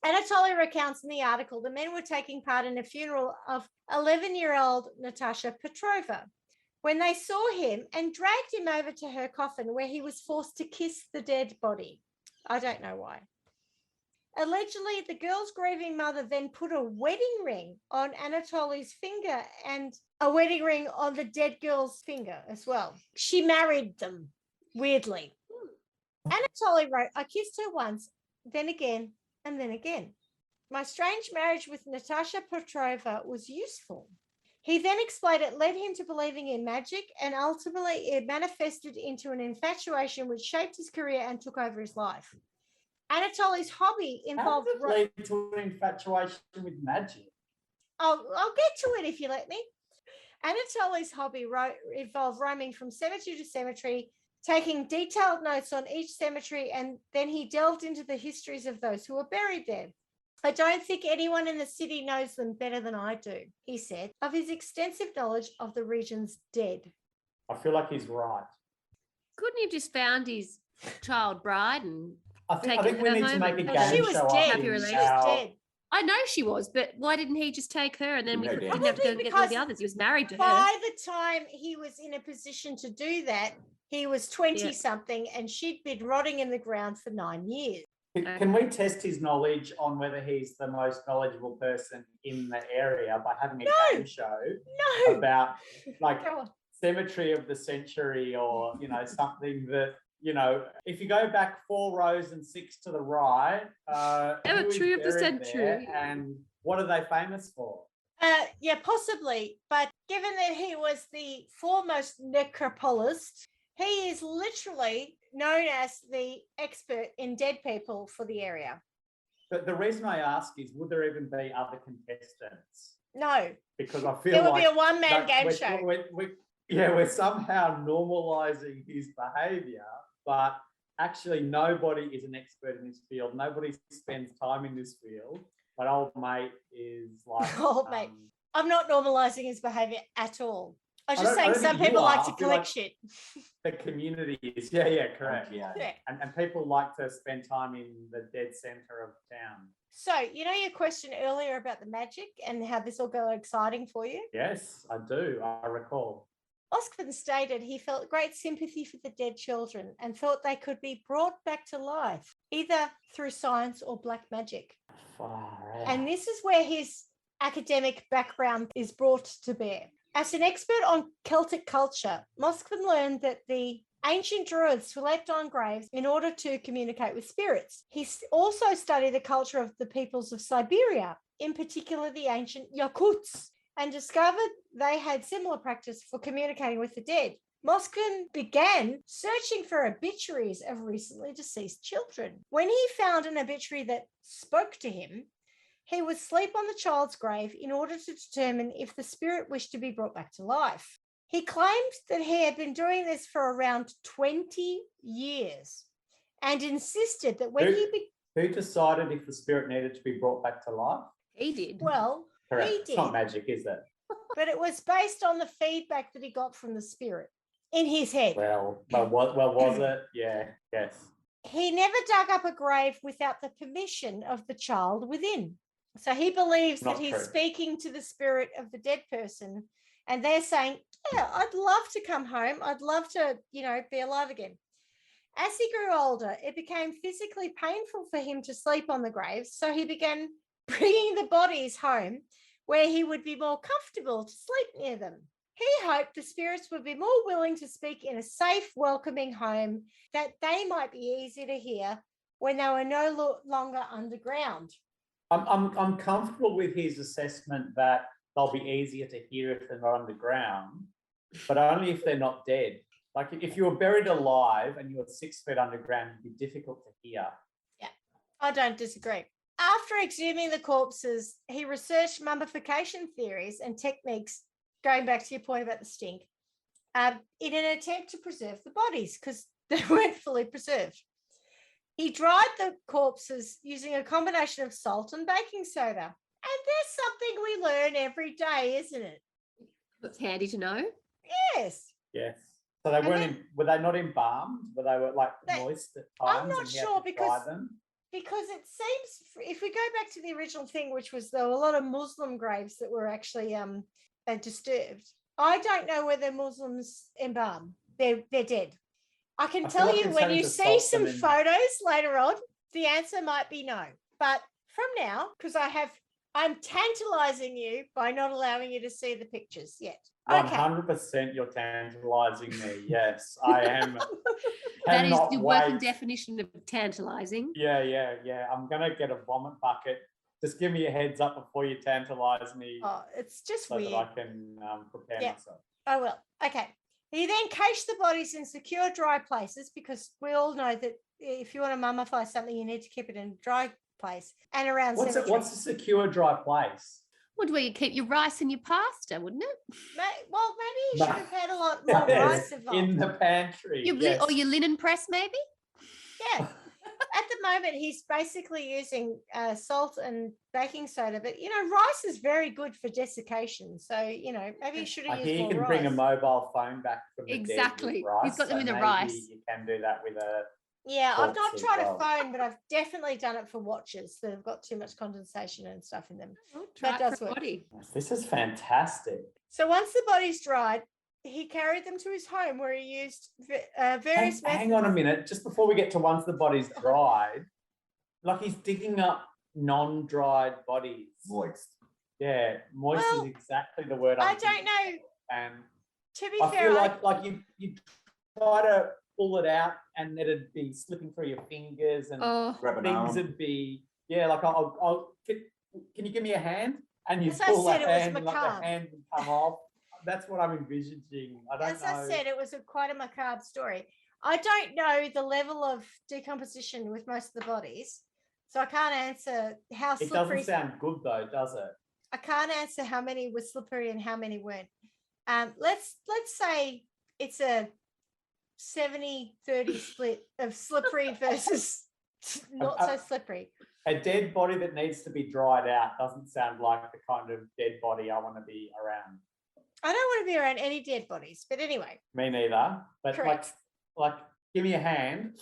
Anatoly recounts in the article the men were taking part in a funeral of 11-year-old Natasha Petrova when they saw him and dragged him over to her coffin where he was forced to kiss the dead body. I don't know why. Allegedly, the girl's grieving mother then put a wedding ring on Anatoly's finger and a wedding ring on the dead girl's finger as well. She married them, weirdly. Anatoly wrote, I kissed her once, then again, and then again. My strange marriage with Natasha Petrova was useful. He then explained it led him to believing in magic, and ultimately it manifested into an infatuation which shaped his career and took over his life. Anatoly's hobby involved... How does it lead to an infatuation with magic? I'll get to it if you let me. Anatoly's hobby involved roaming from cemetery to cemetery, taking detailed notes on each cemetery, and then he delved into the histories of those who were buried there. I don't think anyone in the city knows them better than I do, he said, of his extensive knowledge of the region's dead. I feel like he's right. Couldn't he have just found his child bride and I think we need to make a game She was show dead. up Happy in She relationship. was our- dead. I know she was, but why didn't he just take her and then we No, didn't Dan. have to go Probably get all the because others? He was married to her. By the time he was in a position to do that, he was 20-something, and she'd been rotting in the ground for 9 years. Can we test his knowledge on whether he's the most knowledgeable person in the area by having a game show No. about like Go on. cemetery of the century, or something that if you go back 4 rows and 6 to the right, Cemetery of the buried century. there and what are they famous for? Yeah, possibly. But given that he was the foremost necropolist, he is literally known as the expert in dead people for the area. But the reason I ask is, would there even be other contestants? No, Because I feel it would like be a one-man that game we're- show. we're somehow normalizing his behavior, but actually nobody is an expert in this field. Nobody spends time in this field. But old mate is like... Old mate. I'm not normalizing his behavior at all. I was I just don't saying think some you people are. like to I feel collect like- shit. The community is, yeah, correct. Yeah. Yeah. And people like to spend time in the dead center of town. So, your question earlier about the magic and how this will go exciting for you? Yes, I do. I recall. Moskvin stated he felt great sympathy for the dead children and thought they could be brought back to life, either through science or black magic. Far out. And this is where his academic background is brought to bear. As an expert on Celtic culture, Moskvin learned that the ancient druids slept on graves in order to communicate with spirits. He also studied the culture of the peoples of Siberia, in particular the ancient Yakuts, and discovered they had similar practice for communicating with the dead. Moskvin began searching for obituaries of recently deceased children. When he found an obituary that spoke to him, he would sleep on the child's grave in order to determine if the spirit wished to be brought back to life. He claimed that he had been doing this for around 20 years and insisted that when Who decided if the spirit needed to be brought back to life? He did. well, Correct. he It's not did, magic, is it? but it was based on the feedback that he got from the spirit in his head. Well, was it? Yeah, yes. He never dug up a grave without the permission of the child within. So he believes Not that he's true. speaking to the spirit of the dead person, and they're saying, yeah, I'd love to come home. I'd love to, be alive again. As he grew older, it became physically painful for him to sleep on the graves. So he began bringing the bodies home where he would be more comfortable to sleep near them. He hoped the spirits would be more willing to speak in a safe, welcoming home that they might be easy to hear when they were no longer underground. I'm comfortable with his assessment that they'll be easier to hear if they're not underground, but only if they're not dead. Like if you were buried alive and you were 6 feet underground, it'd be difficult to hear. Yeah, I don't disagree. After exhuming the corpses, he researched mummification theories and techniques, going back to your point about the stink, in an attempt to preserve the bodies because they weren't fully preserved. He dried the corpses using a combination of salt and baking soda. And there's something we learn every day, isn't it? That's handy to know. Yes. Yes. So they weren't. Were they not embalmed? Were they moist at times? I'm not and you had sure to dry because them? it seems, if we go back to the original thing, which was there were a lot of Muslim graves that were actually disturbed. I don't know whether Muslims embalm. They're dead. I can tell like you it's when having you to see salt some them in. photos later on, the answer might be no. But from now, because I'm tantalizing you by not allowing you to see the pictures yet. Okay. 100% you're tantalizing me. Yes, I am. That is Cannot the working wait. definition of tantalizing. Yeah. I'm going to get a vomit bucket. Just give me a heads up before you tantalize me Oh, it's just so weird. that I can prepare myself. Oh, well, okay. He then cached the bodies in secure, dry places because we all know that if you want to mummify something, you need to keep it in a dry place and around cemeteries. What's a secure, dry place? Would where you keep your rice and your pasta, wouldn't it? Well, maybe you should have had a lot more rice involved. In the pantry. Or your linen press, maybe? Yeah. At the moment, he's basically using salt and baking soda, but rice is very good for desiccation. So maybe you should have used hear more you can rice. bring a mobile phone back from the Exactly. dead with rice. He's got them in the maybe rice. You can do that with a. Yeah, I've not as tried well. a phone, but I've definitely done it for watches that have got too much condensation and stuff in them. Oh, try That it does for a work. body. This is fantastic. So once the bodies dried, he carried them to his home where he used various methods. Hang on a minute, just before we get to once the body's dried, like he's digging up non-dried bodies. Moist. Yeah, moist Well, is exactly the word. I don't know. And To be I fair, feel like you try to pull it out and it'd be slipping through your fingers and Oh, Grab an things arm. would be like can you give me a hand? And you As I pull said, that it was hand and like macabre. the hand would come off. That's what I'm envisaging. I don't as know. I said, it was quite a macabre story. I don't know the level of decomposition with most of the bodies, so I can't answer how It slippery. doesn't sound good though, does it? I can't answer how many were slippery and how many weren't. Let's say it's a 70-30 split of slippery versus not so slippery. A dead body that needs to be dried out doesn't sound like the kind of dead body I want to be around. I don't want to be around any dead bodies, but anyway. Me neither. But Correct. like, give me a hand,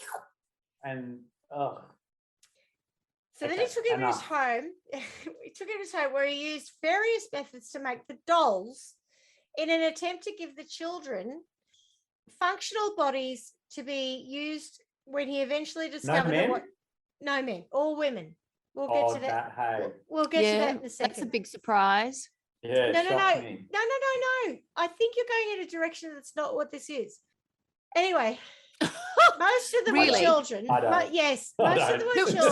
and So then Okay, he took him to his enough. home. He took him to his home where he used various methods to make the dolls in an attempt to give the children functional bodies to be used when he eventually discovered men? No men, all women. We'll get to that. Hey, We'll get to that in a that's second. a big surprise. yeah, No. shocked me. No. I think you're going in a direction that's not what this is. Anyway, most of them were Really? children. I don't. Yes, I most of them don't. were children.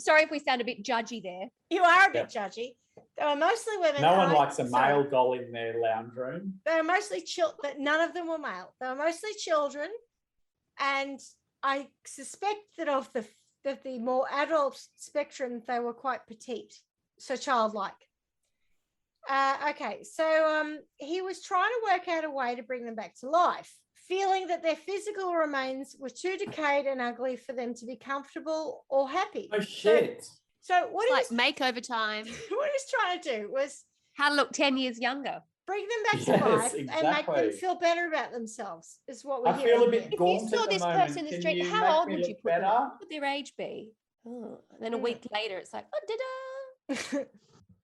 Sorry if we sound a bit judgy there. You are a bit judgy. They were mostly women. No one and likes a sorry. male doll in their lounge room. They were mostly children, but none of them were male. They were mostly children, and I suspect that of the more adult spectrum, they were quite petite, so childlike. Okay, so he was trying to work out a way to bring them back to life, feeling that their physical remains were too decayed and ugly for them to be comfortable or happy. Oh shit! So what It's he like was makeover time. what he was trying to do was How to look 10 years younger. bring them back to Yes, life and make them exactly. feel better about themselves. Is what we're I feel a hearing bit here. If you gaunt saw at the this moment. person in the Can street, you how make old me would you look put them? better? What would their age be? Oh, and then a week later, it's like, oh, da-da.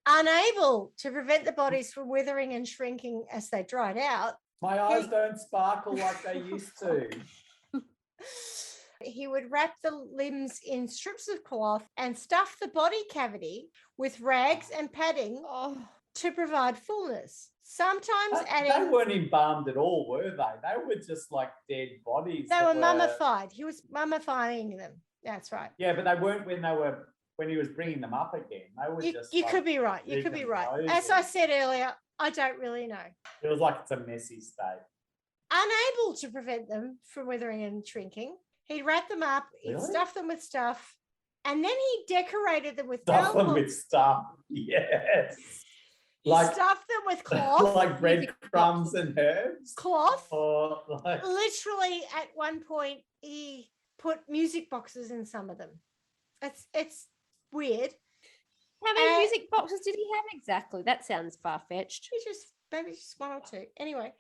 Unable to prevent the bodies from withering and shrinking as they dried out, My eyes don't sparkle like they used to. he would wrap the limbs in strips of cloth and stuff the body cavity with rags and padding Oh, to provide fullness. Sometimes They adding, weren't embalmed at all, were they? They were just like dead bodies. they that were mummified. He was mummifying them. That's right. Yeah, but they weren't when they were when he was bringing them up again. They were just. You like, could be right. You could be right. decomposing. As I said earlier, I don't really know. It was like it's a messy state. Unable to prevent them from withering and shrinking, he'd wrap them up, he'd Really? stuff them with stuff, and then he decorated them with Stuff them nail with stuff. Yes. He Like stuffed them with cloth. like breadcrumbs and herbs. Cloth. Or like Literally, at one point, he put music boxes in some of them. It's weird. How many Uh, music boxes did he have exactly? That sounds far-fetched. He just maybe just one or two. Anyway,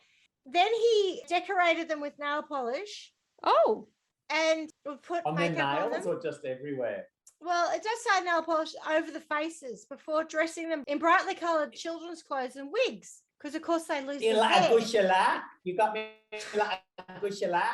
then he decorated them with nail polish Oh, and would put on their makeup on nails them. or just everywhere. Well, it does say nail polish over the faces before dressing them in brightly coloured children's clothes and wigs, because of course they lose You their like a hair. gushala? You got me like a gushala?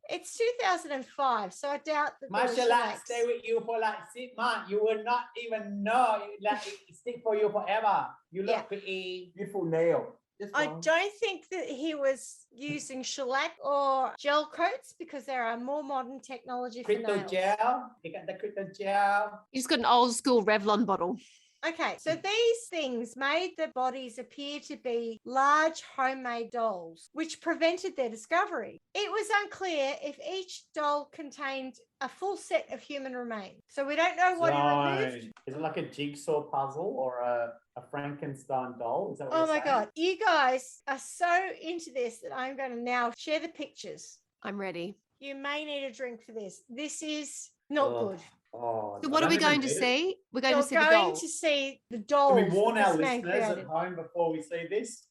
It's 2005, so I doubt that there was Mashallah, shellacs. stay with you for like 6 months. You will not even know. Like it stick for you forever. You look Yeah. pretty. Beautiful nail. Just I one. don't think that he was using shellac or gel coats because there are more modern technology for Crypto nails. gel. You got the crypto gel. you just got an old school Revlon bottle. Okay, so these things made the bodies appear to be large homemade dolls, which prevented their discovery. It was unclear if each doll contained a full set of human remains. So we don't know what he removed. Is it like a jigsaw puzzle or a Frankenstein doll? Is that what Oh you're my saying? God, you guys are so into this that I'm going to now share the pictures. I'm ready. You may need a drink for this. This is not Oh, good. Oh, So I what are don't we even going to need it. see? We're going You're to see the going dolls. to see the Can dolls. we warn that our this man listeners created. at home before we see this?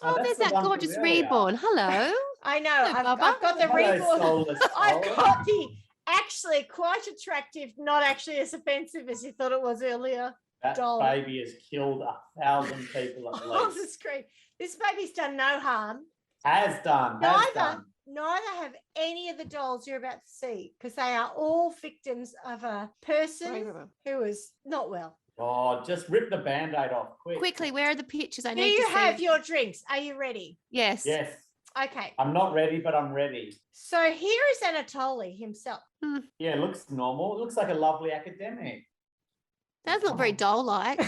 Oh, that's there's the that one from gorgeous earlier. reborn. Hello. I know. Hello, I've Bubba. got the Hello, reborn. soulless I've soul. got the actually quite attractive, not actually as offensive as you thought it was earlier. That doll. baby has killed 1,000 people at On the least. screen. This baby's done no harm. Has done. Neither have any of the dolls you're about to see, because they are all victims of a person who is not well. Oh, just rip the band-aid off quick. Quickly, where are the pictures? I Do need you to see. have your drinks? Are you ready? Yes. Yes. Okay. I'm not ready, but I'm ready. So here is Anatoly himself. Yeah, it looks normal. It looks like a lovely academic. That's not very doll-like.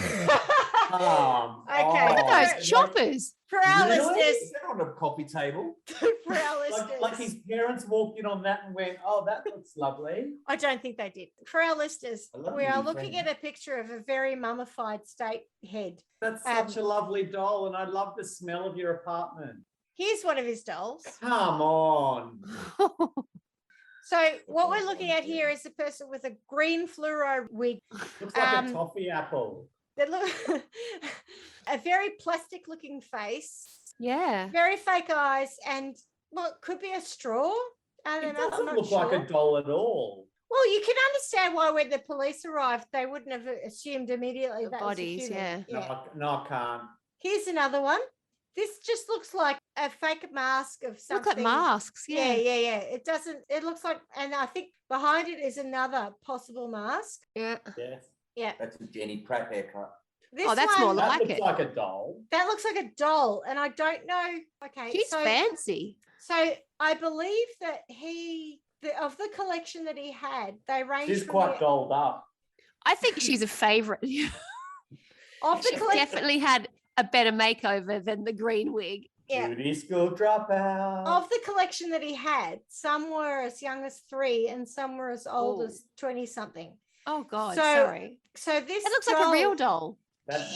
Okay. Look at those choppers. For our Really? listeners, Is that on a coffee table? for our listeners, Like his parents walked in on that and went, oh, that looks lovely. I don't think they did. For our listeners, I love we are you, looking friend. at a picture of a very mummified state head. That's such a lovely doll, and I love the smell of your apartment. Here's one of his dolls. Come on. So what we're looking at here is a person with a green fluoro wig Looks like a toffee apple. that look a very plastic looking face, Yeah. very fake eyes, and well, it could be a straw. I don't It know. I'm doesn't not look sure. like a doll at all. Well, you can understand why when the police arrived, they wouldn't have assumed immediately The that bodies, was a human. yeah. No, I can't. Here's another one. This just looks like a fake mask of something. Look at masks. Yeah, Yeah. yeah. It doesn't. It looks like, and I think behind it is another possible mask. Yeah. Yes. Yeah. That's a Jenny Pratt haircut. This Oh, that's more one, I That like looks it. like a doll. that looks like a doll, and I don't know. Okay, She's fancy. So I believe that of the collection that he had, they range She's from quite dolled up. I think she's a favorite. of the She collection. definitely had a better makeover than the green wig. Yeah. Beauty school dropout. Of the collection that he had, some were as young as 3 and some were as old Ooh. as 20 something. Oh God, So- sorry. So this It looks like a real doll. That's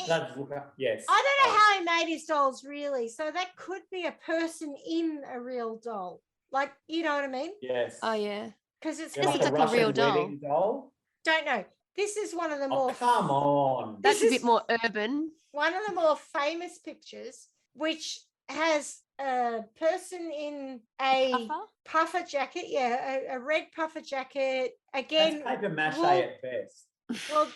yes. I don't know how he made his dolls really. So that could be a person in a real doll. Like, you know what I mean? Yes. Oh yeah. Because it's Yeah, This like looks like a real Russian doll. wedding doll. don't know. This is one of the Oh, more come on. That's This a is- bit more urban. one of the more famous pictures, which has a person in a Puffer? puffer jacket, a red puffer jacket. That's Again, paper mache well- at best. well,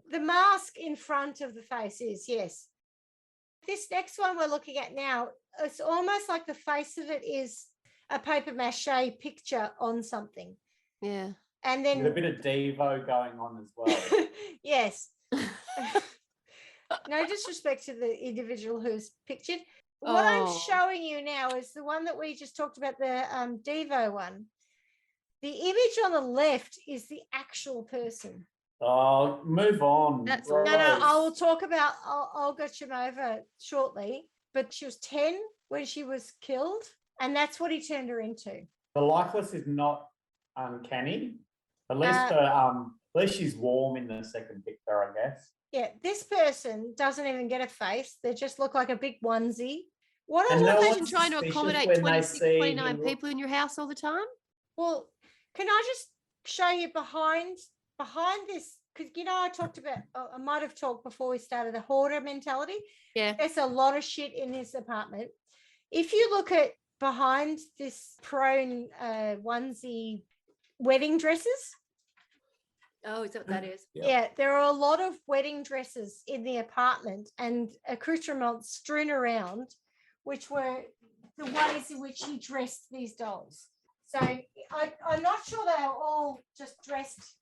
the mask in front of the face is, yes. This next one we're looking at now, it's almost like the face of it is a paper mache picture on something. Yeah. And With a then, bit of Devo going on as well. yes. No disrespect to the individual who's pictured. What I'm Oh. showing you now is the one that we just talked about, the Devo one. The image on the left is the actual person. Oh, move on. That's No, Gross. I will talk about Olga Chimova shortly, but she was 10 when she was killed, and that's what he turned her into. The likeness is not uncanny. At least she's warm in the second picture, I guess. Yeah, this person doesn't even get a face. They just look like a big onesie. What And I no like, Imagine one's trying to suspicious accommodate when they 26, see 29 him people in your house all the time. well, can I just show you behind this? Because I talked about, I might have talked before we started, the hoarder mentality. Yeah. There's a lot of shit in this apartment. If you look at behind this prone onesie wedding dresses, Oh, is that what that is? yeah, there are a lot of wedding dresses in the apartment and accoutrements strewn around, which were the ways in which he dressed these dolls. So I'm not sure they are all just dressed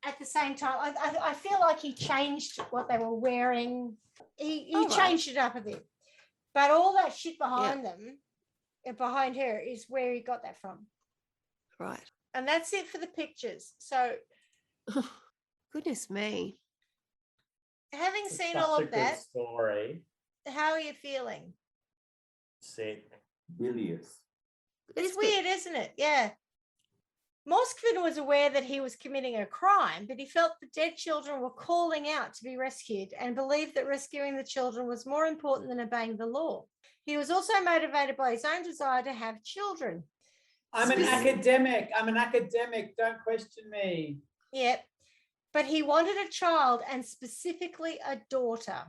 at the same time. I feel like he changed what they were wearing. He All right. changed it up a bit. But all that shit behind them, behind her, is where he got that from. Right. And that's it for the pictures. So Goodness me. having It's seen such all a of good that, story. how are you feeling? Sick. Bilious. It's weird, isn't it? Yeah. Moskvin was aware that he was committing a crime, but he felt the dead children were calling out to be rescued and believed that rescuing the children was more important than obeying the law. He was also motivated by his own desire to have children. I'm an academic. Don't question me. Yep. But he wanted a child and specifically a daughter.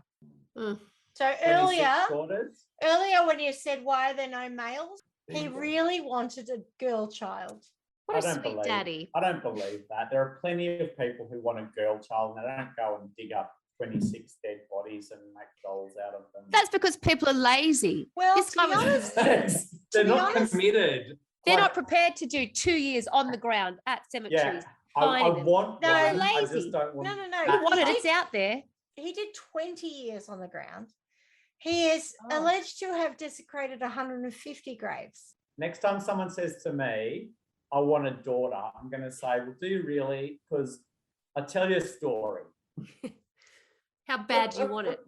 Mm. So 26 daughters. earlier when you said, why are there no males? He Bingo. really wanted a girl child. What I a don't sweet believe- daddy. I don't believe that. There are plenty of people who want a girl child and they don't go and dig up 26 dead bodies and make dolls out of them. That's because people are lazy. Well, This to guy be was- honest, They're be not honest- committed. They're Like, not prepared to do 2 years on the ground at cemeteries. Yeah, I finding them. want No, one. I lazy. just don't want. no. that. You want it, He it's out there. He did 20 years on the ground. He is Oh. alleged to have desecrated 150 graves. Next time someone says to me, I want a daughter, I'm going to say, well, do you really? Because I'll tell you a story. How bad do you want it?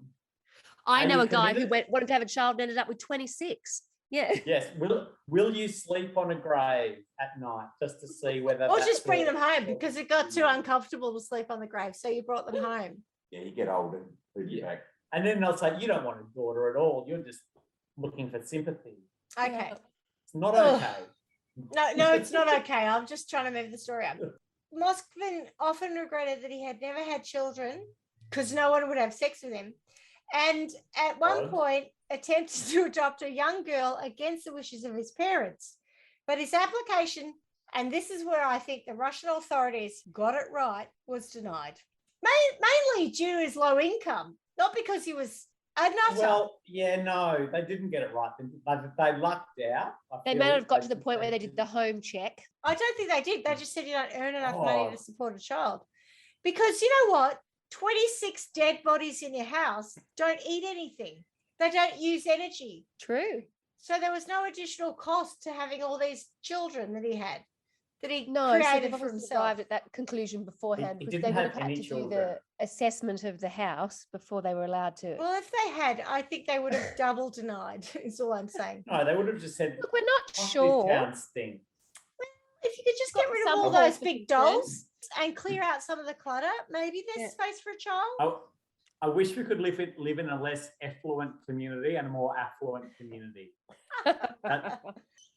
I Are know you a guy who committed? wanted to have a child and ended up with 26. Yeah. Yes. Will you sleep on a grave at night just to see whether Or that just bring them sort of- home because it got too uncomfortable to sleep on the grave. So you brought them home. Yeah, you get older. Put you Yeah. back. And then they'll say, you don't want a daughter at all. You're just looking for sympathy. Okay. It's not Ugh. okay. No, it's not okay. I'm just trying to move the story up. Moskvin often regretted that he had never had children because no one would have sex with him. And at one Right. point, attempted to adopt a young girl against the wishes of his parents. But his application, and this is where I think the Russian authorities got it right, was denied. Mainly due to his low income, not because he was a nutter. Well, yeah, no, they didn't get it right. They lucked out. I They feel may have got to the did- point where they did the home check. I don't think they did. They just said you don't earn enough money Oh. to support a child. Because you know what? 26 dead bodies in your house don't eat anything. They don't use energy. True. So there was no additional cost to having all these children that he had, that he No, so created they've for obviously himself. arrived at that conclusion beforehand he because didn't they would have have had any to do children. the assessment of the house before they were allowed to. Well, if they had, I think they would have double denied, is all I'm saying. No, they would have just said, Look, we're not "Fuck, sure. This town stinks." If you could just get Got rid of some all cause those for big concern. dolls and clear out some of the clutter, maybe there's Yeah. space for a child. I wish we could live in a less affluent community and a more affluent community.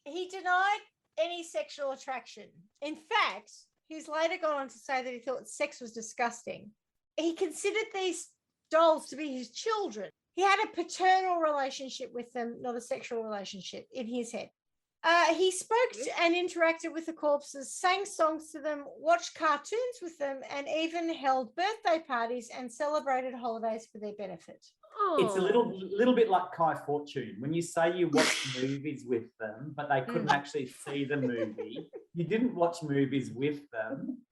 He denied any sexual attraction. In fact, he's later gone on to say that he thought sex was disgusting. He considered these dolls to be his children. He had a paternal relationship with them, not a sexual relationship in his head. He spoke and interacted with the corpses, sang songs to them, watched cartoons with them, and even held birthday parties and celebrated holidays for their benefit. It's a Oh. little bit like Kai Fortune. When you say you watch movies with them, but they couldn't actually see the movie, you didn't watch movies with them.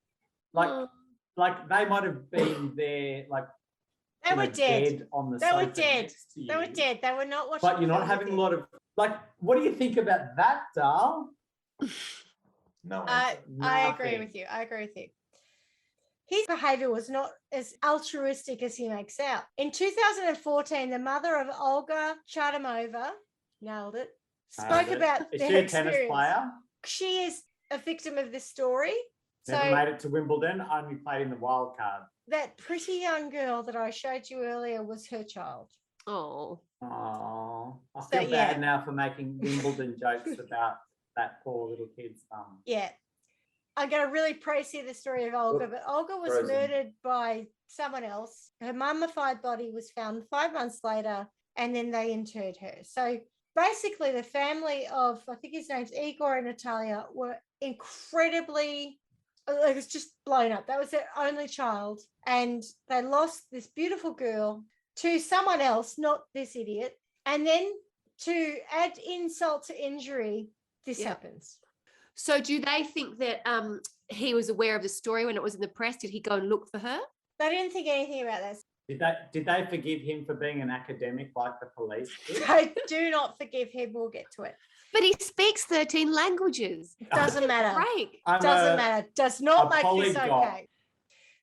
Oh. Like they might have been there, like They you were know, dead. on the They were sofa dead. next to They were you. dead. They were not watching. But you're the not film having with a lot of like. What do you think about that, Dal? No I answer. agree Nothing. with you. I agree with you. His behavior was not as altruistic as he makes out. In 2014, the mother of Olga Chadamova, nailed it, spoke about Is their she a experience. tennis player? She is a victim of this story. Never So made it to Wimbledon, only played in the wild card. that pretty young girl that I showed you earlier was her child. Oh, Oh, I So, feel bad yeah. now for making Wimbledon jokes about that poor little kid's mum. Yeah. I'm going to really praise here the story of Olga, but Olga was Frozen. murdered by someone else. Her mummified body was found 5 months later, and then they interred her. So basically, the family of, I think his name's Igor and Natalia, were incredibly, it was just blown up. That was their only child, and they lost this beautiful girl to someone else, not this idiot. And then to add insult to injury, this Yeah. happens. so do they think that he was aware of the story when it was in the press? Did he go and look for her? They didn't think anything about this. Did they forgive him for being an academic like the police did? I do not forgive him. We'll get to it. But he speaks 13 languages. Doesn't matter. Break. Doesn't matter. Does not a make this polyglot. okay.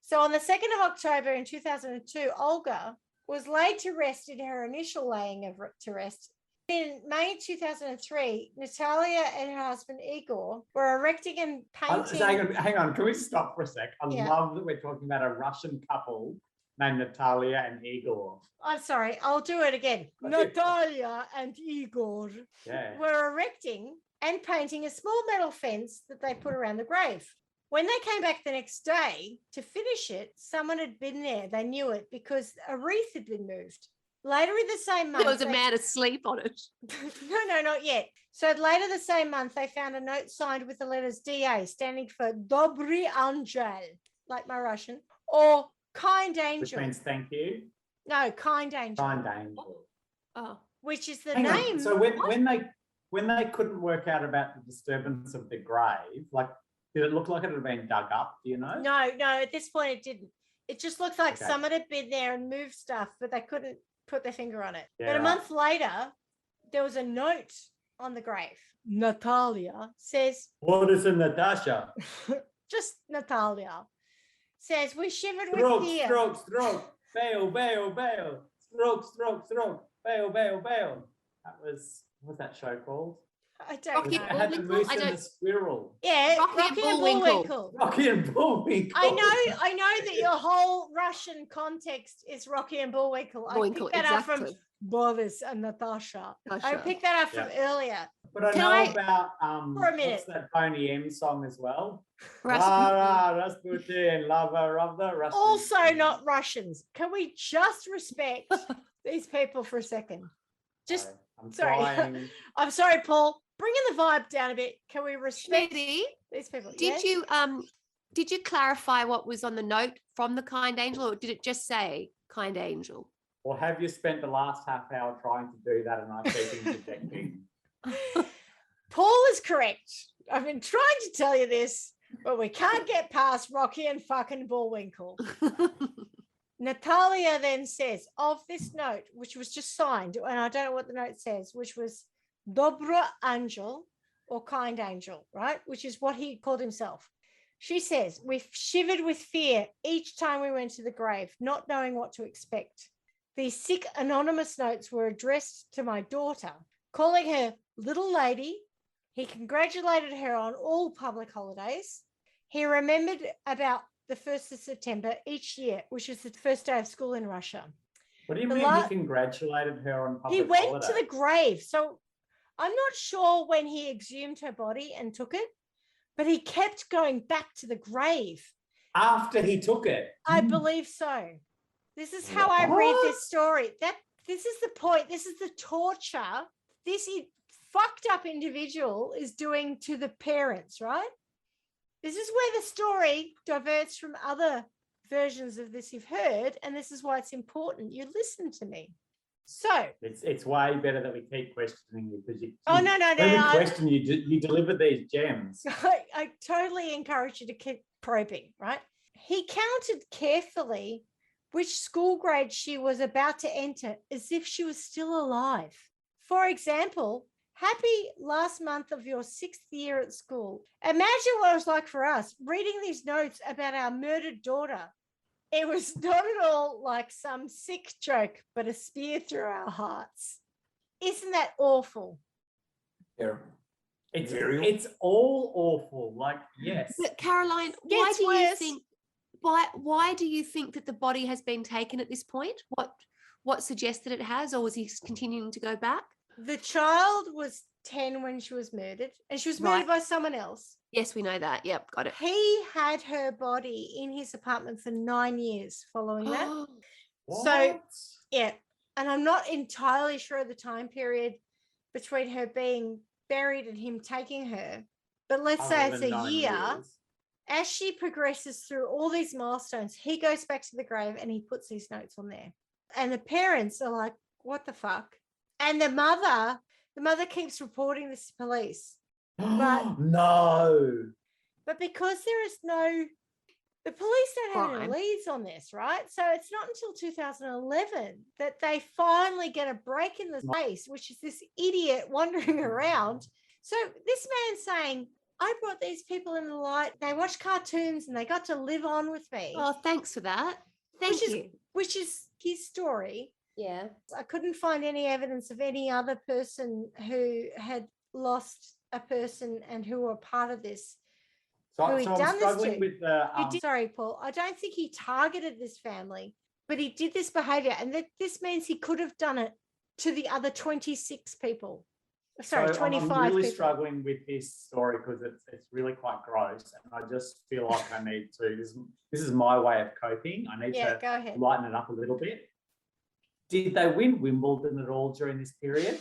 So on the 2nd of October in 2002, Olga was laid to rest in her initial laying to rest. In May 2003, Natalia and her husband Igor were erecting and painting. Hang on, can we stop for a sec? I Yeah. love that we're talking about a Russian couple named Natalia and Igor. I'm sorry, I'll do it again. Natalia and Igor Yeah. were erecting and painting a small metal fence that they put around the grave. When they came back the next day to finish it, someone had been there. They knew it because a wreath had been moved. Later in the same month, There was a man asleep on it. no, not yet. So later the same month, they found a note signed with the letters DA, standing for Dobry Angel, like my Russian, or kind Which angel. means thank you. No, kind angel, Kind angel. Oh, which is the Hang on, name. so when they couldn't work out about the disturbance of the grave, like did it look like it had been dug up? Do you know? No, at this point it didn't. It just looked like Okay. someone had been there and moved stuff, but they couldn't put their finger on it. Yeah, But a right. month later, there was a note on the grave. Natalia says, What is a Natasha? just Natalia says, we shivered with Stroke, fear. stroke, stroke. Bail, bail, bail. Stroke, stroke, stroke. Bail, bail, bail. What's that show called? I don't Rocky know. It had the Bullwinkle? moose I and don't- the squirrel. Yeah, Rocky and Bullwinkle. Rocky and Bullwinkle. I know that your whole Russian context is Rocky and Bullwinkle. Bullwinkle, I picked that up from exactly. Boris and Natasha. I Natasha. picked that up from earlier. But I Can know I- about For a minute. what's that Boney M song as well? Rasputin. Rasputin, lover of the Rasputin. Also not Russians. Can we just respect these people for a second? Just, I'm sorry. trying. I'm sorry, Paul. Bringing the vibe down a bit. Can we respect Schmidty, these people? did you clarify what was on the note from the kind angel, or did it just say kind angel? Or have you spent the last half hour trying to do that and I keep interjecting? Paul is correct. I've been trying to tell you this, but we can't get past Rocky and fucking Bullwinkle. Natalia then says of this note, which was just signed, and I don't know what the note says, which was Dobro Angel or kind angel, right? Which is what he called himself. She says, we shivered with fear each time we went to the grave, not knowing what to expect. These sick anonymous notes were addressed to my daughter, calling her little lady. He congratulated her on all public holidays. He remembered about the 1st of September each year, which is the first day of school in Russia. What do you The mean la- he congratulated her on public He went holiday? to the grave. So I'm not sure when he exhumed her body and took it, but he kept going back to the grave. After he took it. I believe so. This is how I read this story. This is the point. This is the torture this fucked up individual is doing to the parents, right? This is where the story diverts from other versions of this you've heard, and this is why it's important you listen to me. So, It's way better that we keep questioning you because you. oh no, Every I, question you deliver these gems. I totally encourage you to keep probing, right? He counted carefully which school grade she was about to enter as if she was still alive. For example, Happy last month of your 6th year at school. Imagine what it was like for us reading these notes about our murdered daughter. It was not at all like some sick joke, but a spear through our hearts. Isn't that awful? Terrible. It's all awful. Like, yes. But Caroline, Gets worse. why do you think that the body has been taken at this point? What suggests that it has, or was he continuing to go back? The child was 10 when she was murdered, and she was murdered by someone else. Yes, we know that. Yep, got it. He had her body in his apartment for 9 years following that. What? So, yeah. And I'm not entirely sure of the time period between her being buried and him taking her. But let's say Other it's than a 9 year. years. As she progresses through all these milestones, he goes back to the grave and he puts these notes on there. And the parents are like, what the fuck? And the mother keeps reporting this to police. But- no. But because the police don't have any Crime. leads on this, right? So it's not until 2011 that they finally get a break in the case, which is this idiot wandering around. So this man's saying, I brought these people in the light. They watched cartoons and they got to live on with me. Oh, thanks for that. Thank you. Which is his story. Yeah. I couldn't find any evidence of any other person who had lost a person and who were part of this. So, Who he'd so I'm done this struggling to. with the. Sorry, Paul. I don't think he targeted this family, but he did this behavior. And this means he could have done it to the other 26 people. Sorry, so 25 I'm really people. struggling with this story because it's really quite gross, and I just feel like I need to. This is my way of coping. I need Yeah, to go ahead. lighten it up a little bit. Did they win Wimbledon at all during this period?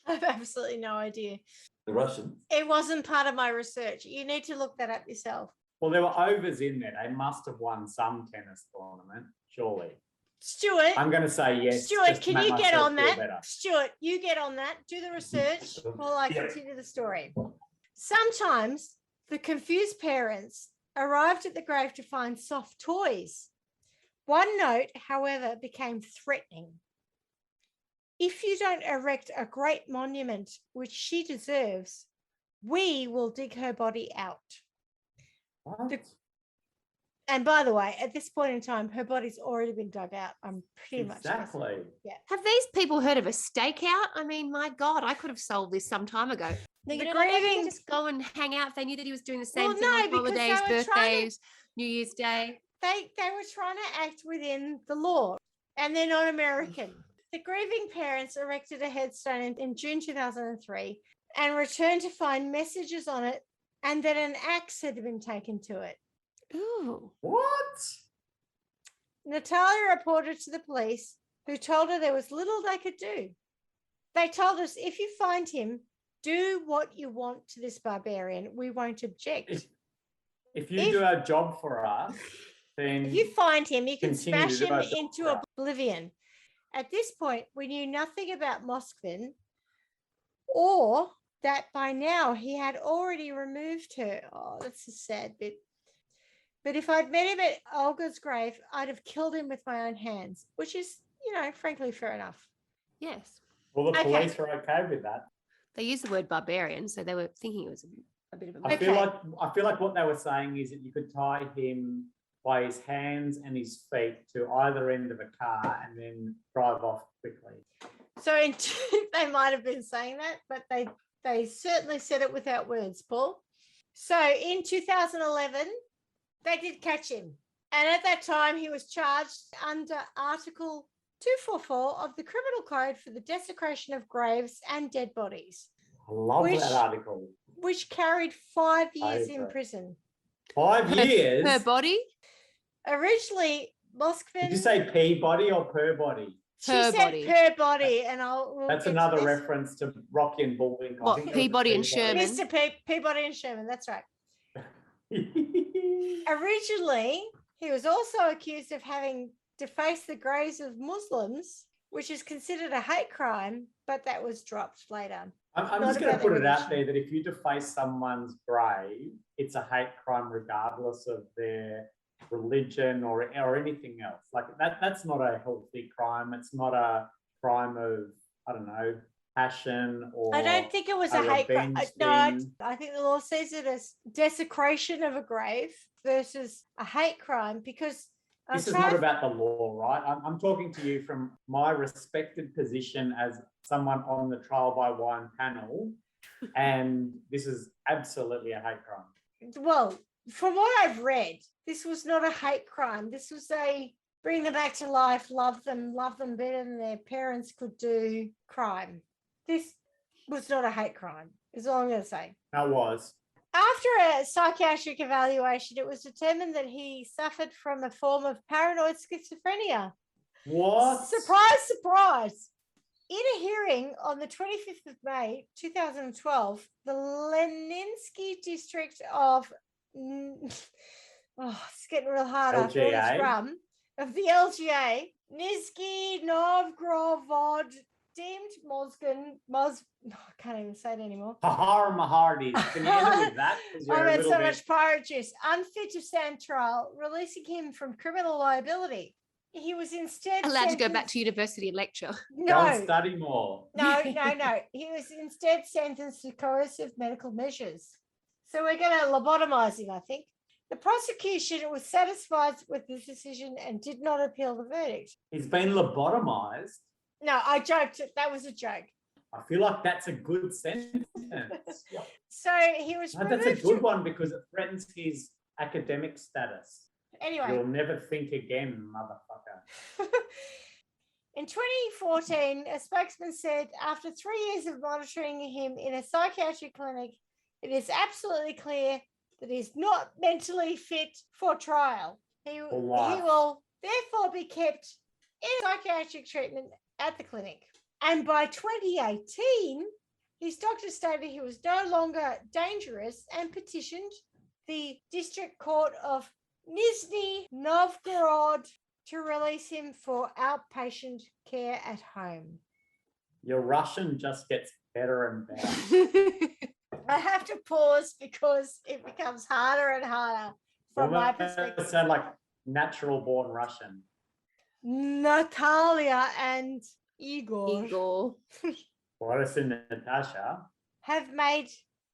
I have absolutely no idea. The Russians. It wasn't part of my research. You need to look that up yourself. Well, there were overs in there. They must have won some tennis tournament, surely. Stuart, I'm going to say yes. Stuart, just to can make you get myself on feel that? better. Stuart, you get on that. Do the research while I Yeah. continue the story. Sometimes the confused parents arrived at the grave to find soft toys. One note, however, became threatening. If you don't erect a great monument, which she deserves, we will dig her body out. What? And by the way, at this point in time, her body's already been dug out. I'm pretty much Exactly. guessing. Have these people heard of a stakeout? I mean, my God, I could have solved this some time ago. The You know, like, they grieving- could just go and hang out if they knew that he was doing the same Well, thing no, on because they holidays, were trying to- birthdays, New Year's Day. They were trying to act within the law, and they're not American. The grieving parents erected a headstone in June 2003 and returned to find messages on it and that an axe had been taken to it. Ooh. What? Natalia reported to the police, who told her there was little they could do. They told us, if you find him, do what you want to this barbarian. We won't object. If you do our job for us, then If you find him, you can Continue to smash do him our job into for us. oblivion. At this point, we knew nothing about Moskvin, or that by now he had already removed her. Oh, that's a sad bit. But if I'd met him at Olga's grave, I'd have killed him with my own hands, which is, frankly, fair enough. Yes. well, the Okay. police are okay with that. They used the word barbarian, so they were thinking it was a bit of a I Okay. feel like what they were saying is that you could tie him by his hands and his feet to either end of a car and then drive off quickly. So they might have been saying that, but they certainly said it without words, Paul. So in 2011, they did catch him. And at that time, he was charged under Article 244 of the Criminal Code for the desecration of graves and dead bodies, I love Which- that article. which carried 5 years in Favourite. prison. 5 years? her body. Originally, Moskvin, Did you say Peabody or per body? she Per said body. per body, and we'll That's get to another this. reference to Rocky and Bullwinkle. I What, think that was Peabody and Peabody. Sherman? Mr. Peabody and Sherman, that's right. Originally, he was also accused of having defaced the graves of Muslims, which is considered a hate crime, but that was dropped later. I'm Not just going to about put it out religion. there that if you deface someone's grave, it's a hate crime regardless of their religion or anything else. Like that's not a healthy crime. It's not a crime of, I don't know, passion or I don't think it was a hate crime. revenge No, I thing. think the law says it as desecration of a grave versus a hate crime because This is not about the law, right? I'm talking to you from my respected position as someone on the trial by wine panel, and this is absolutely a hate crime. well, from what I've read, this was not a hate crime. This was a bring them back to life, love them better than their parents could do crime. This was not a hate crime, is all I'm going to say. That was. After a psychiatric evaluation, it was determined that he suffered from a form of paranoid schizophrenia. What? Surprise, surprise. In a hearing on the 25th of May, 2012, the Leninsky district of, it's getting real hard after all this LGA. rum, of the LGA, Nizhny Novgorod, deemed Moskvin, I can't even say it anymore. Tahar Mahardis. Can you end it with that? 'Cause you're I've a had little so bit- much pirate juice. Unfit to stand trial, releasing him from criminal liability. He was instead Allowed to go back sentenced- to university and lecture. Go and No, study more. no. He was instead sentenced to coercive medical measures. So we're going to lobotomize him, I think. The prosecution was satisfied with the decision and did not appeal the verdict. He's been lobotomized. No, I joked. That was a joke. I feel like that's a good sentence. So he was No, that's a removed. good one because it threatens his academic status. Anyway, You'll never think again, motherfucker. in 2014, a spokesman said after 3 years of monitoring him in a psychiatric clinic, it is absolutely clear that he's not mentally fit for trial. He life. will therefore be kept in psychiatric treatment at the clinic. And by 2018, his doctor stated he was no longer dangerous and petitioned the District Court of Nizhny Novgorod to release him for outpatient care at home. Your Russian just gets better and better. I have to pause because it becomes harder and harder from my perspective. Sound like natural born Russian. Natalia and Igor Igor. Boris and Natasha. have made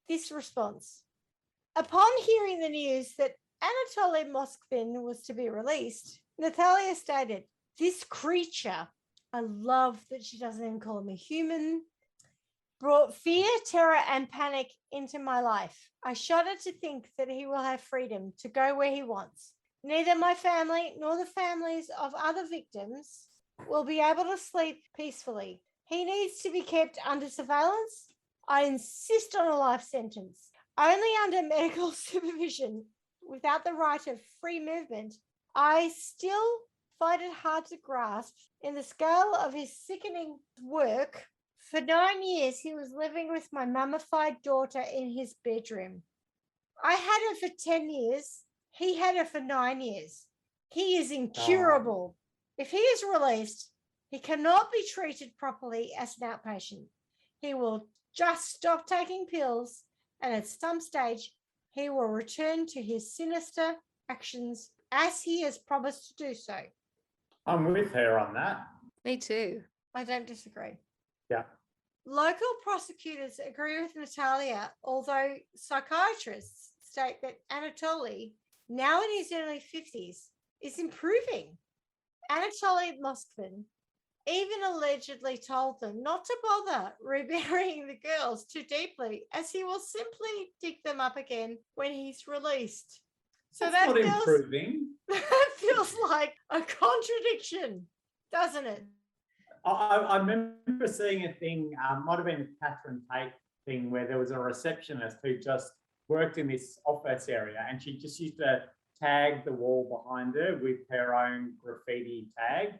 this response. Upon hearing the news that Anatoly Moskvin was to be released, Natalia stated, "This creature," I love that she doesn't even call him a human, "brought fear, terror, and panic into my life. I shudder to think that he will have freedom to go where he wants. Neither my family nor the families of other victims will be able to sleep peacefully. He needs to be kept under surveillance. I insist on a life sentence. Only under medical supervision, without the right of free movement. I still find it hard to grasp in the scale of his sickening work. For 9 years, he was living with my mummified daughter in his bedroom. I had her for 10 years. He had her for 9 years. He is incurable. If he is released, he cannot be treated properly as an outpatient. He will just stop taking pills, and at some stage, he will return to his sinister actions as he has promised to do so." I'm with her on that. Me too. I don't disagree. Yeah. Local prosecutors agree with Natalia, although psychiatrists state that Anatoly, now in his early 50s, is improving. Anatoly Moskvin even allegedly told them not to bother reburying the girls too deeply, as he will simply dig them up again when he's released. So That's that not feels, improving. that feels like a contradiction, doesn't it? I remember seeing a thing, might have been a Catherine Tate thing, where there was a receptionist who just worked in this office area, and she just used to tag the wall behind her with her own graffiti tag.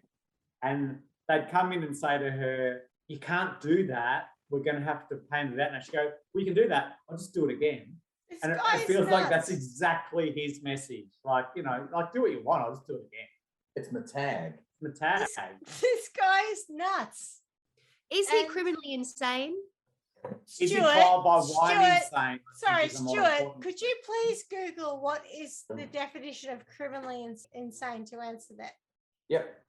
And they'd come in and say to her, "You can't do that. We're going to have to paint that." And she'd go, "We can do that. I'll just do it again." This And it guy is feels like that's nuts. exactly his message. Like, you know, like, do what you want. I'll just do it again. It's my tag. It's my tag. This guy is nuts. Is he And- criminally insane? Is he Stuart, trial by wine insane? Sorry, Which is the more Stuart, important- could you please Google what is the definition of criminally insane to answer that? Yep.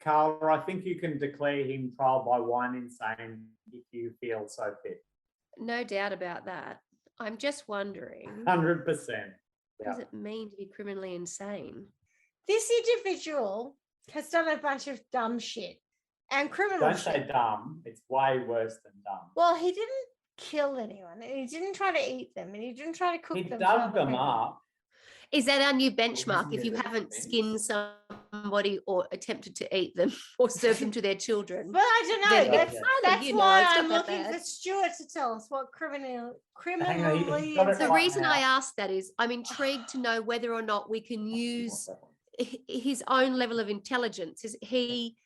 Carla, I think you can declare him trial by wine insane if you feel so fit. No doubt about that. I'm just wondering, 100%. what Yeah. does it mean to be criminally insane? This individual has done a bunch of dumb shit and criminal Don't shit. say dumb. It's way worse than dumb. Well, he didn't kill anyone, and he didn't try to eat them, and he didn't try to cook He them. for dug other them people. up. Is that our new isn't benchmark? If it you a haven't defense? skinned somebody or attempted to eat them or served them to their children, But I don't Then know. it's That's, fine, that's you know, why it's I'm not that looking bad. for Stuart to tell us what Hang on, criminally he's got it the right reason now. I asked that is I'm intrigued to know whether or not we can use his own level of intelligence. Is he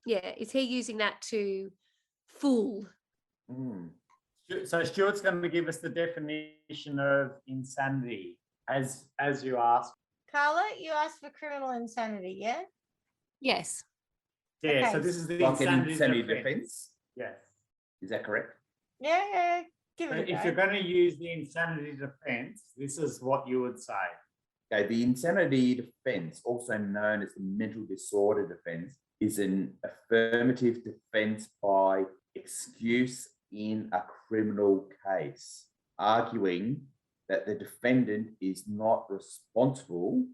using that to fool? Mm. So Stuart's going to give us the definition of insanity, as you asked. Carla, you asked for criminal insanity, yeah? Yes. Yeah. So Okay. this is the Like an insanity insanity defense. defense. Yes. Is that correct? Yeah. Give So it a if go. you're going to use the insanity defense, this is what you would say. Okay, the insanity defense, also known as the mental disorder defense, is an affirmative defense by excuse in a criminal case, arguing that the defendant is not responsible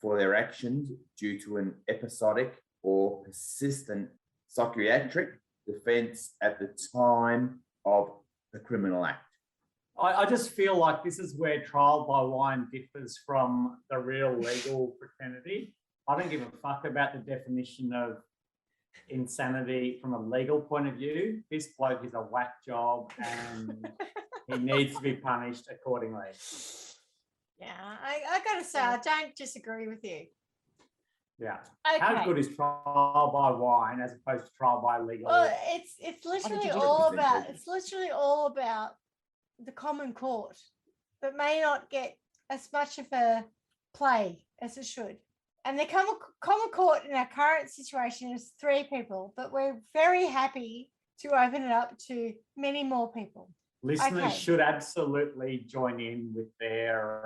for their actions due to an episodic or persistent psychiatric defense at the time of the criminal act. I just feel like this is where trial by wine differs from the real legal fraternity. I don't give a fuck about the definition of insanity from a legal point of view. This bloke is a whack job and he needs to be punished accordingly. Yeah, I gotta say, I don't disagree with you. Yeah. Okay. How good is trial by wine as opposed to trial by legal? Well, it's literally you all 100% about agree. it's literally all about the common court that may not get as much of a play as it should. And the common court in our current situation is 3 people, but we're very happy to open it up to many more people. Listeners okay. should absolutely join in with their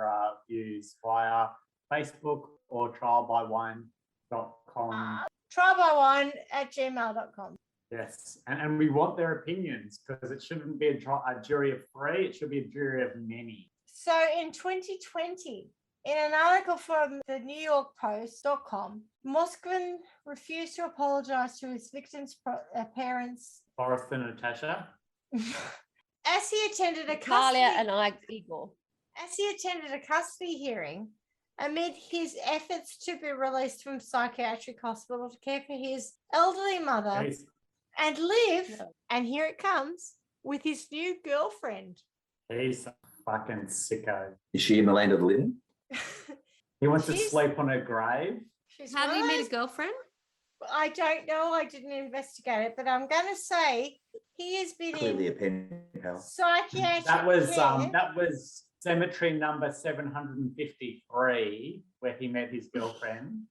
views via Facebook or trialbywine.com. Trialbywine@gmail.com. Yes, and we want their opinions because it shouldn't be a jury of 3, it should be a jury of many. So in 2020, in an article from the New York Post.com, Moskvin refused to apologize to his victims' parents Forrest and Natasha. as he attended a Talia custody, and I, Igor. as he attended a custody hearing amid his efforts to be released from psychiatric hospital to care for his elderly mother He's, and live, No. and here it comes, with his new girlfriend. he's a fucking sicko. Is she in the land of the living? He wants to She's- sleep on her grave. She's How one did of you meet those- a girlfriend? I don't know. I didn't investigate it, but I'm going to say he has been Clearly a in pen pal. psychiatric That was care. cemetery number 753 where he met his girlfriend.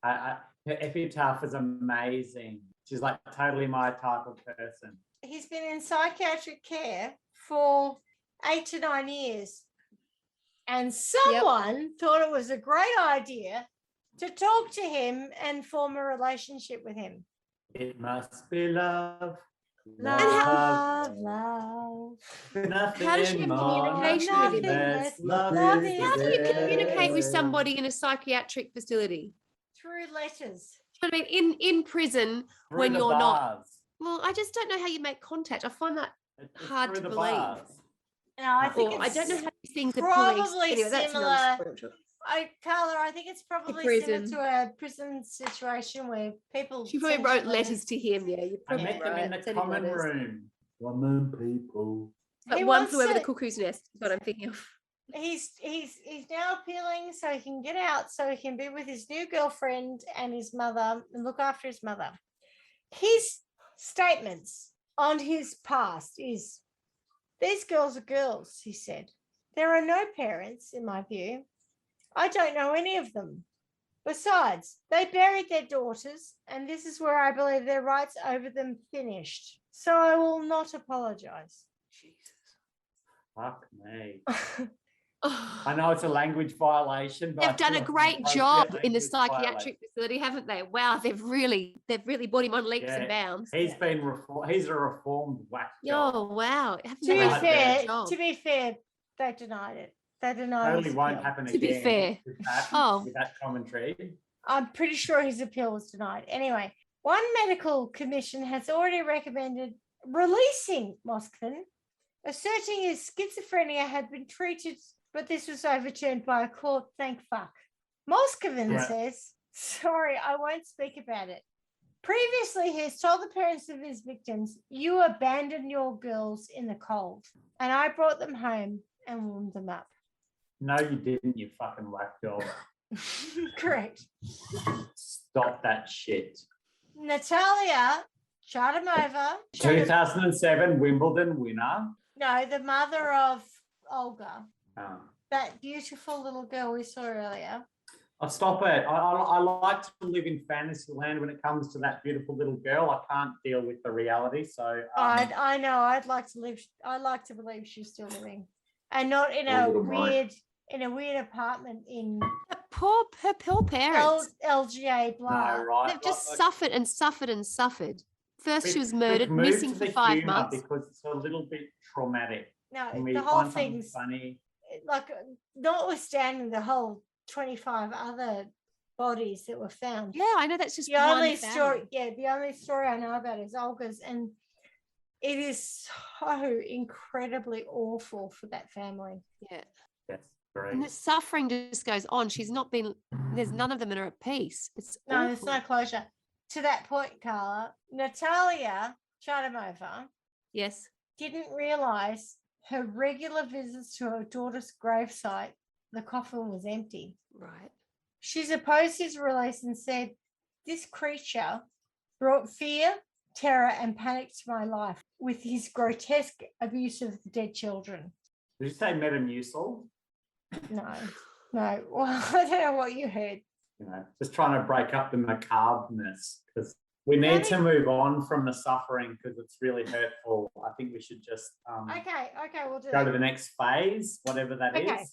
Her epitaph is amazing. She's like totally my type of person. He's been in psychiatric care for 8 to 9 years. And someone thought it was a great idea to talk to him and form a relationship with him. It must be love. Love, love. Nothing How does she have more, communication nothing with him? less. Love Love is is How do you there. communicate with somebody in a psychiatric facility? Through letters. I mean, in prison Through when the you're not. bars. Well, I just don't know how you make contact. I find that It's hard through to the believe. bars. Now, I think Or I don't know it's how these things are probably policed. Anyway, that's another similar. story, I'm sure. Carla, I think it's probably similar prison. to a prison situation where people. She probably send wrote you letters to him. Yeah, you're I probably met them right. in the Sending common letters. room. Common people. But He one wants flew over the to- cuckoo's nest. Is what I'm thinking of. He's now appealing so he can get out, so he can be with his new girlfriend and his mother and look after his mother. His statements on his past is, these girls are girls, he said. There are no parents, in my view. I don't know any of them. Besides, they buried their daughters, and this is where I believe their rights over them finished. So I will not apologize. Jesus. Fuck me. I know it's a language violation, but They've I done feel a it's an great appropriate job in the language psychiatric violation. facility, haven't they? Wow, they've really brought him on leaps Yeah, and bounds. He's a reformed whack job. Oh wow! To be fair, they denied it. They denied Totally his won't appeal. happen To be again. fair. With that commentary. I'm pretty sure his appeal was denied. Anyway, one medical commission has already recommended releasing Moskvin, asserting his schizophrenia had been treated, but this was overturned by a court. Thank fuck. Moskvin says, sorry, I won't speak about it. Previously, he has told the parents of his victims, you abandoned your girls in the cold, and I brought them home and warmed them up. No, you didn't, you fucking whack job. Correct. Stop that shit. Natalia Chardamova. 2007 Wimbledon winner. No, the mother of Olga. Oh. That beautiful little girl we saw earlier. Oh, stop it. I like to live in fantasy land when it comes to that beautiful little girl. I can't deal with the reality. So I know. I'd like to believe she's still living. And not in a weird apartment in Her poor parents. LGA blah. no, right. They've just suffered and suffered and suffered. First, she was murdered, We've moved missing to for the 5 humour months. because it's a little bit traumatic. No, And we the whole find something thing's funny. like, notwithstanding the whole 25 other bodies that were found. Yeah, I know that's just The one only family. story I know about is Olga's, and it is so incredibly awful for that family. Yeah. That's great. And the suffering just goes on. There's none of them that are at peace. It's No, there's awful. no closure. To that point, Carla, Natalia Chardamova Yes. didn't realise her regular visits to her daughter's gravesite, the coffin was empty. Right. She's opposed his release and said, this creature brought fear, terror, and panic to my life with his grotesque abuse of the dead children. Did you say Metamucil? No. Well, I don't know what you heard. You know, just trying to break up the macabreness because we need to move on from the suffering because it's really hurtful. I think we should just Okay, we'll do go that. to the next phase, whatever that is. Okay.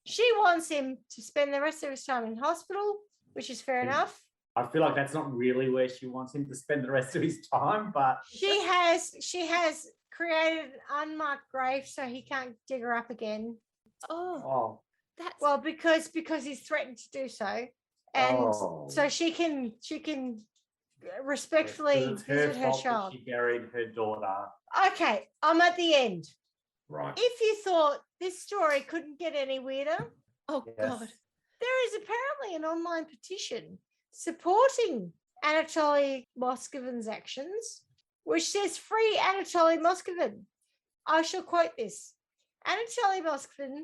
She wants him to spend the rest of his time in hospital, which is fair enough. I feel like that's not really where she wants him to spend the rest of his time, but She has created an unmarked grave so he can't dig her up again. oh, That's Well, because he's threatened to do so, and so she can respectfully it's visit her fault that child. she buried her daughter. Okay, I'm at the end. Right. If you thought this story couldn't get any weirder, oh Yes. God. there is apparently an online petition supporting Anatoly Moskvin's actions, which says free Anatoly Moskvin. I shall quote this. Anatoly Moskvin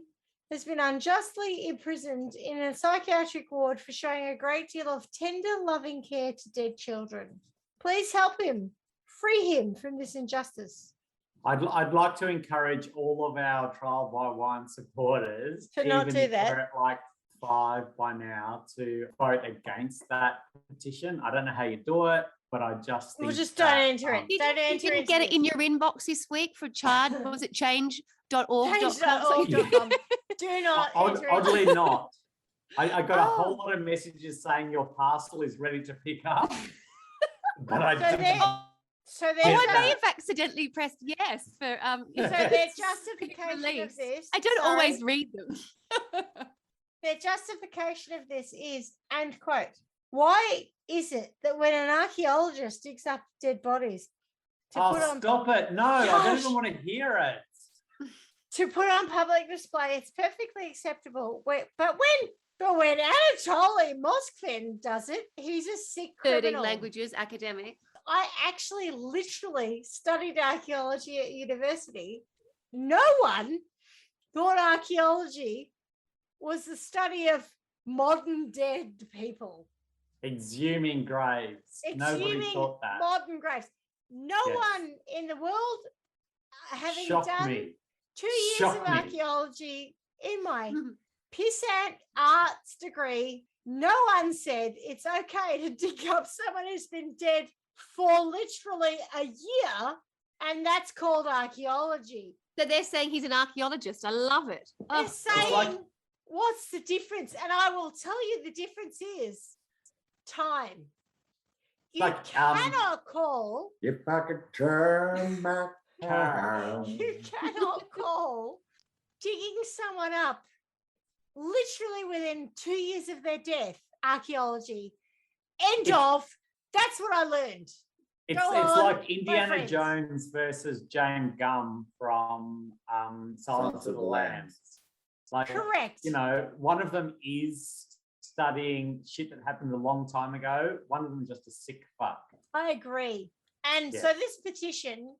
has been unjustly imprisoned in a psychiatric ward for showing a great deal of tender, loving care to dead children. Please help him. Free him from this injustice. I'd like to encourage all of our trial by one supporters To not even do if that. we're at like 5 by now, to vote against that petition. I don't know how you do it, but I just think We'll just don't enter it. You Don't didn't, enter you didn't into get it this. in your inbox this week for Chard? What was it? Change.org.com. Change.org.com. Do not enter Oddly it. not. I got a whole Oh. lot of messages saying your parcel is ready to pick up, but I So don't. there- So Oh, there's I may have accidentally pressed yes for so their justification of release. this. I don't sorry, always read them. Their justification of this is, and quote, why is it that when an archaeologist digs up dead bodies to put on Stop it. No, I don't Josh. even want to hear it. public display, it's perfectly acceptable. But when Anatoly Moskvin does it, he's a sick 13 criminal. languages, academic. I actually literally studied archaeology at university. No one thought archaeology was the study of modern dead people. Exhuming graves. Nobody Exhuming thought that. modern graves. No Yes. one in the world, having Shocked done me. 2 years Shocked of me. archaeology in my pissant arts degree, no one said it's okay to dig up someone who's been dead for literally a year, and that's called archaeology. that they're saying he's an archaeologist. I love it. They're Oh, saying, like- what's the difference? And I will tell you the difference is time. You Like, cannot call, If I could turn back time. you cannot call digging someone up literally within 2 years of their death, archaeology. End of. That's what I learned. It's Go on, like Indiana friends. Jones versus James Gum from Silence of the Lambs. Like, Correct. you know, one of them is studying shit that happened a long time ago. One of them is just a sick fuck. I agree. And Yeah. so this petition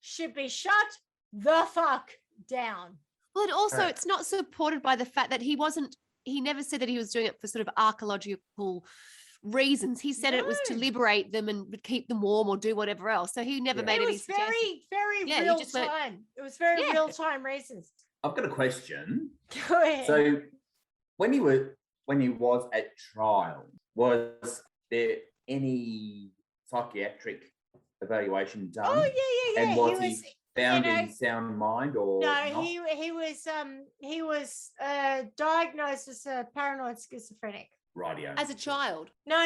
should be shut the fuck down. well, and also Right. it's not supported by the fact that he never said that he was doing it for sort of archaeological reasons. He said it was to No. liberate them and keep them warm or do whatever else. So he never Yeah. made It any was suggestions. very Yeah, you real just went- time. It was very Yeah. real time reasons. I've got a question. Go ahead. So when he was at trial, was there any psychiatric evaluation done? oh yeah. And was he was found you know, in sound mind or no, not? he was diagnosed as a paranoid schizophrenic. Rightio. As a child. No,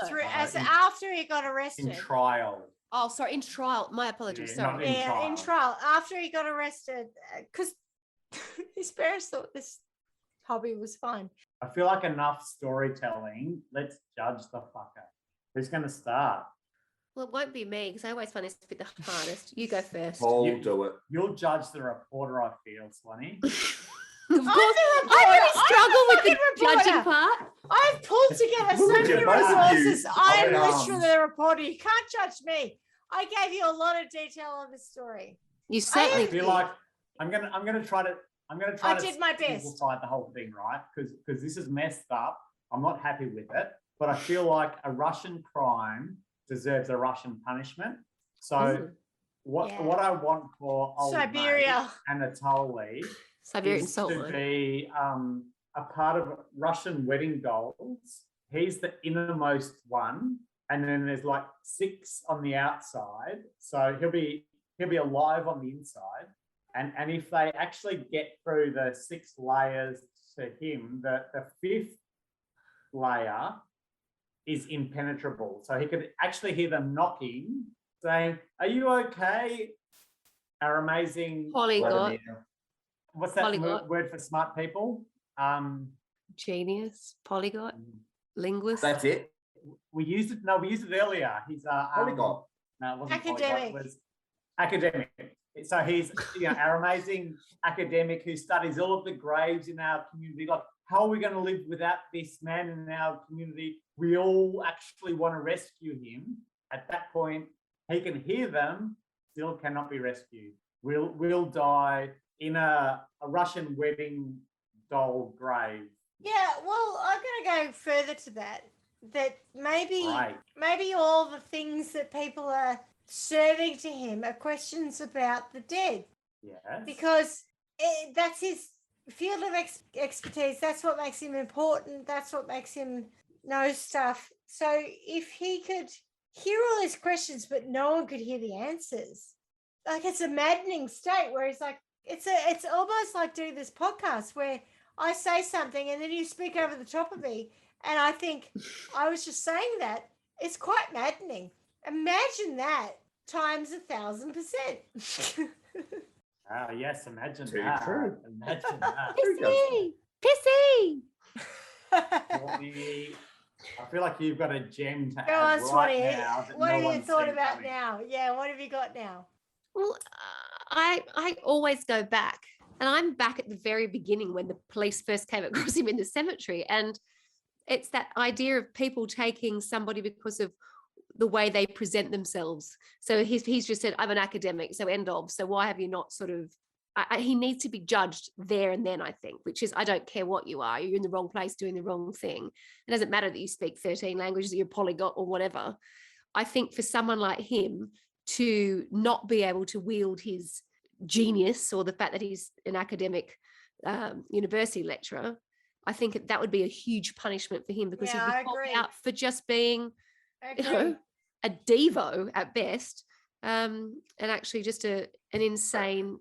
So- through in- after he got In arrested. trial. Oh, sorry, in trial. My apologies. Yeah, Sorry. not in Yeah, in trial. trial after he got arrested, because his parents thought this hobby was fun. I feel like enough storytelling. Let's judge the fucker. Who's going to start? Well, it won't be me because I always find this to be the hardest. You go first. Paul, You- do it. You'll judge the reporter, I feel, Swanny. Of I'm course, the reporter. I really I'm struggle the with the fucking judging reporter. part. I've pulled together so Look at many you, both of you. resources. I'm Up in literally the reporter. You can't judge me. I gave you a lot of detail on the story. You I certainly feel did. like I'm gonna try to I did my best. simplify the whole thing, right? Because this is messed up. I'm not happy with it, but I feel like a Russian crime deserves a Russian punishment. So Mm. what Yeah. what I want for old Siberia. mate Anatoly Siberian is salt to mine. be a part of Russian wedding dolls. He's the innermost one, and then there's like 6 on the outside. So he'll be alive on the inside. And if they actually get through the 6 layers to him, the 5th layer is impenetrable. So he could actually hear them knocking, saying, "Are you okay?" Our amazing Polyglot, Vladimir. what's that Polyglot. word for smart people? genius, polyglot, linguist. That's it. We used it. No, we used it earlier. He's Polyglot. No, it wasn't Academic. Polyglot, it was academic. So he's our amazing academic who studies all of the graves in our community. Like, how are we going to live without this man in our community? We all actually want to rescue him. At that point, he can hear them, still cannot be rescued. We'll die in a Russian wedding doll grave. Yeah, well, I'm going to go further to that. That maybe Right. maybe all the things that people are serving to him are questions about the dead, Yes. because that's his field of expertise. That's what makes him important. That's what makes him know stuff. So if he could hear all these questions, but no one could hear the answers, like, it's a maddening state where he's like, it's almost like doing this podcast where I say something and then you speak over the top of me, and I think I was just saying that. It's quite maddening. Imagine that times 1,000%. Ah, yes, imagine Too that. true. Imagine that. Pissy, pissy. Swanny, I feel like you've got a gem to Go add on, Swanny. now that What no have you one's thought seen about coming. now? Yeah, what have you got now? Well, I always go back, and I'm back at the very beginning when the police first came across him in the cemetery, and it's that idea of people taking somebody because of the way they present themselves. So he's just said, "I'm an academic," so end of. So why have you not sort of? He needs to be judged there and then, I think, which is, I don't care what you are, you're in the wrong place doing the wrong thing. It doesn't matter that you speak 13 languages, that you're polyglot or whatever. I think for someone like him to not be able to wield his genius, or the fact that he's an academic university lecturer, I think that would be a huge punishment for him, because Yeah, he'd I be called agree. out for just being, I you know, a devo at best, and actually just an insane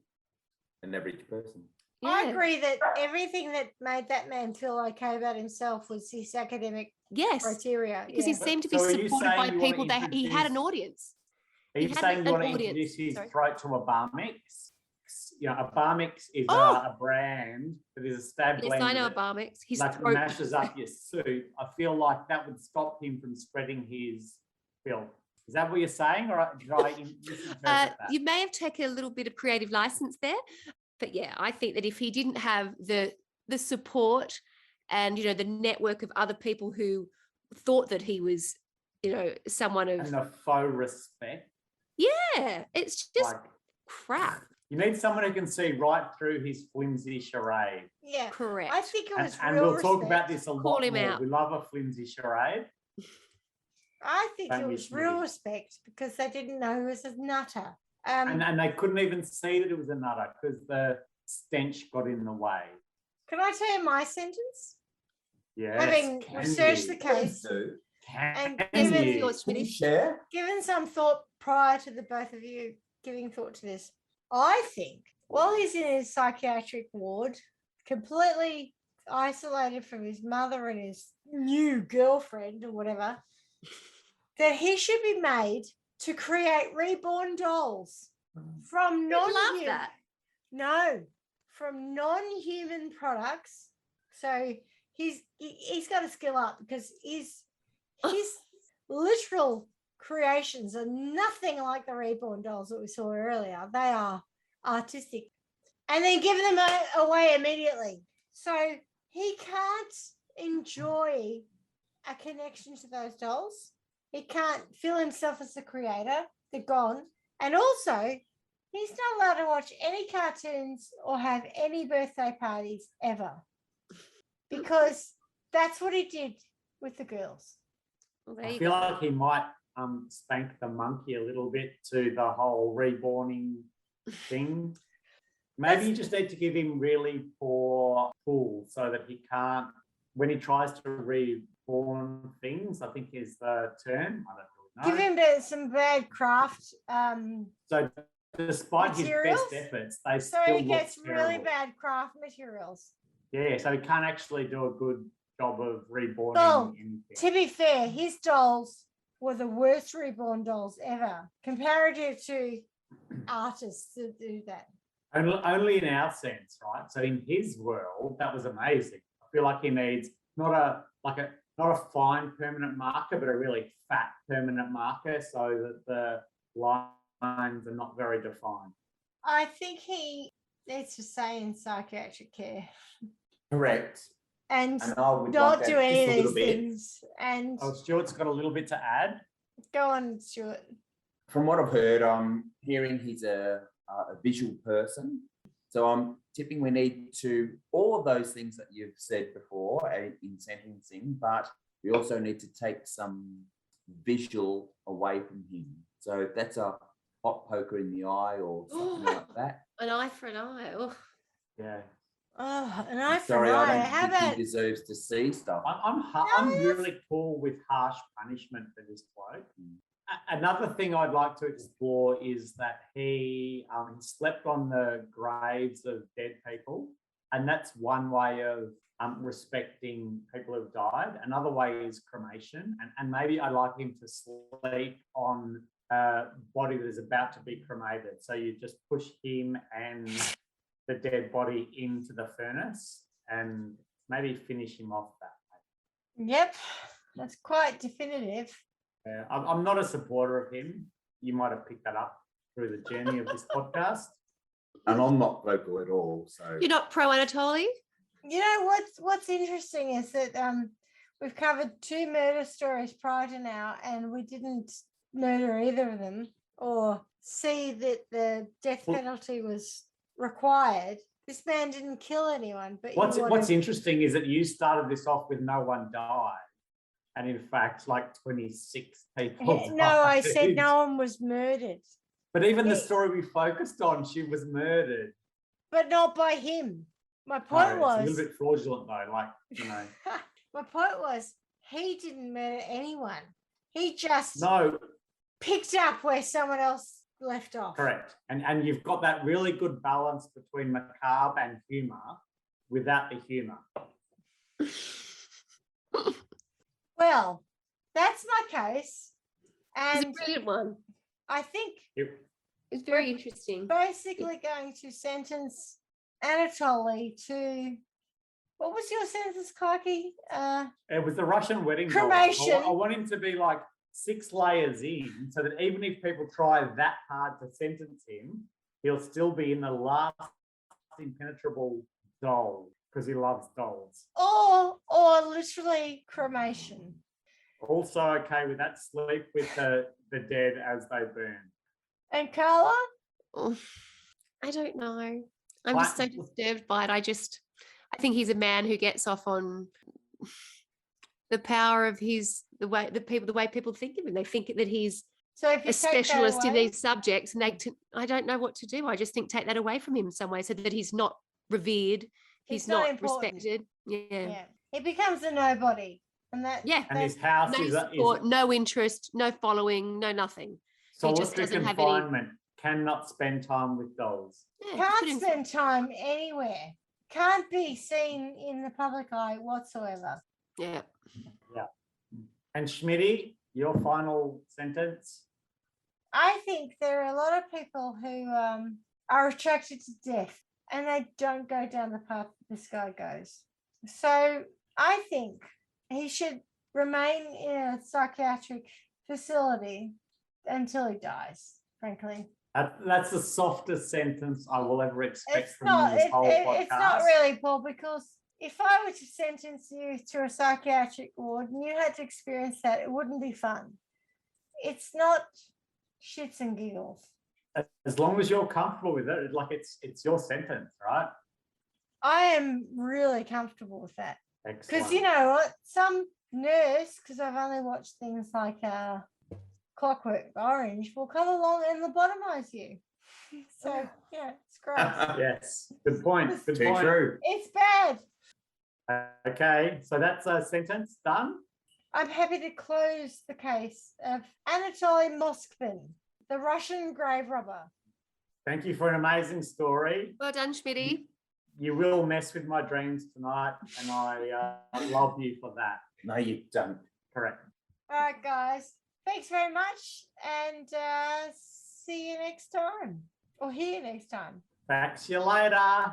an average person. I Yeah. agree that everything that made that man feel okay about himself was his academic Yes, criteria. because yeah. he seemed to be So are you supported by saying you wanna people that he had an introduce- audience. Are He you had saying an you want to audience, introduce his sorry. throat to a bar mix? A bar mix is Oh! a brand that is a stab Yes, blend. I know a that, bar mix. His like throat. mashes up your soup. I feel like that would stop him from spreading his filth. Is that what you're saying, or did I misinterpret that? You may have taken a little bit of creative license there, but yeah, I think that if he didn't have the support and the network of other people who thought that he was someone of And the faux respect. yeah, it's just Like, crap. you need someone who can see right through his flimsy charade. Yeah. Correct. I think it was And real we'll talk about respect. this a Call lot him more. out. We love a flimsy charade. I think Don't it you, was real Schmidty? respect because they didn't know he was a nutter. And they couldn't even see that it was a nutter because the stench got in the way. Can I tell you my sentence? Yes, Having can researched you? the case do. Can Yes, given- it's you? yours, Can you Schmidty. share? given some thought prior to the both of you giving thought to this, I think while he's in his psychiatric ward, completely isolated from his mother and his new girlfriend or whatever, that he should be made to create reborn dolls from I love non-human. that. No, from non-human products. So he's got to skill up because his literal creations are nothing like the reborn dolls that we saw earlier. They are artistic, and then give them away immediately. So he can't enjoy a connection to those dolls. He can't feel himself as the creator. They're gone, and also he's not allowed to watch any cartoons or have any birthday parties ever, because that's what he did with the girls. Well, there I you feel go. like he might spank the monkey a little bit to the whole reborning thing. Maybe you just need to give him really poor tools so that he can't, when he tries to reborn things, I think is the term. I don't Give really know. him some bad craft. So despite materials? his best efforts, they So still he gets look really terrible. bad craft materials. Yeah, so he can't actually do a good job of reborning Oh, anything. To be fair, his dolls were the worst reborn dolls ever, comparative to artists that do that. Only in our sense, right? So in his world, that was amazing. I feel like he needs not a fine permanent marker, but a really fat permanent marker so that the lines are not very defined. I think he needs to stay in psychiatric care Correct. and And I would not like do that any just of a little these bit. things. And Oh, Stuart's got a little bit to add. go on, Stuart. From what I've heard, I'm hearing he's a visual person. So I'm tipping we need to, all of those things that you've said before in sentencing, but we also need to take some visual away from him. So that's a hot poker in the eye or something like that. An eye for an eye. Oh. Yeah. Oh, an eye for Sorry, an I eye. don't How think about he deserves to see stuff. I'm really cool with harsh punishment for this bloke. Another thing I'd like to explore is that he slept on the graves of dead people, and that's one way of respecting people who've died. Another way is cremation, and maybe I'd like him to sleep on a body that is about to be cremated. So you just push him and the dead body into the furnace and maybe finish him off that way. Yep, that's quite definitive. Yeah, I'm not a supporter of him. You might have picked that up through the journey of this podcast. And I'm not vocal at all. So You're not pro Anatoly? You know what's interesting is that we've covered 2 murder stories prior to now, and we didn't murder either of them or see that the death Well- penalty was required. This man didn't kill anyone, but What's interesting is that you started this off with no one died. And in fact, like 26 people No, I died. said no one was murdered, But even the Hey. story we focused on, she was murdered. but not by him. My No, point it's a was, little bit fraudulent though, like, you know. my point was, he didn't murder anyone. He just No, picked up where someone else left off. Correct. And you've got that really good balance between macabre and humour without the humour. Well, that's my case. It's a And brilliant one. I think It's very interesting. basically going to sentence Anatoly to, what was your sentence, Clarky? It was the Russian wedding doll. Cremation. I want him to be like 6 layers in, so that even if people try that hard to sentence him, he'll still be in the last impenetrable doll because he loves dolls. Or literally cremation. Also okay with that, sleep with the dead as they burn. And Carla? Oh, I don't know. I'm just so disturbed by it. I think he's a man who gets off on the power of the way people think of him. They think that he's So if you a take that specialist in away- these subjects, and I don't know what to do. I just think take that away from him in some way, so that he's not revered, he's not not important. respected. Yeah. Yeah, he becomes a nobody, and that Yeah. And his house No is support, no interest, no following, no nothing. solitary doesn't have any- confinement. Cannot spend time with dolls. Yeah, just can't put him- spend time anywhere. Can't be seen in the public eye whatsoever. Yeah. And Schmidty, your final sentence? I think there are a lot of people who are attracted to death, and they don't go down the path that this guy goes. So I think he should remain in a psychiatric facility until he dies, frankly. That's the softest sentence I will ever expect It's from not, you this whole podcast. it's not really, Paul, because if I were to sentence you to a psychiatric ward and you had to experience that, it wouldn't be fun. It's not shits and giggles. As long as you're comfortable with it, like it's your sentence, right? I am really comfortable with that. Excellent. Because you know what? Some nurse, because I've only watched things like Clockwork Orange, will come along and lobotomize you. So, yeah, it's great. Yes, good point. Good Too point. true. It's bad. Okay, so that's a sentence done. I'm happy to close the case of Anatoly Moskvin, the Russian grave robber. Thank you for an amazing story. Well done, Schmidty. You will mess with my dreams tonight, and I love you for that. No, you don't. Correct. All right, guys. Thanks very much, and see you next time, or hear you next time. Back to you later. Yeah,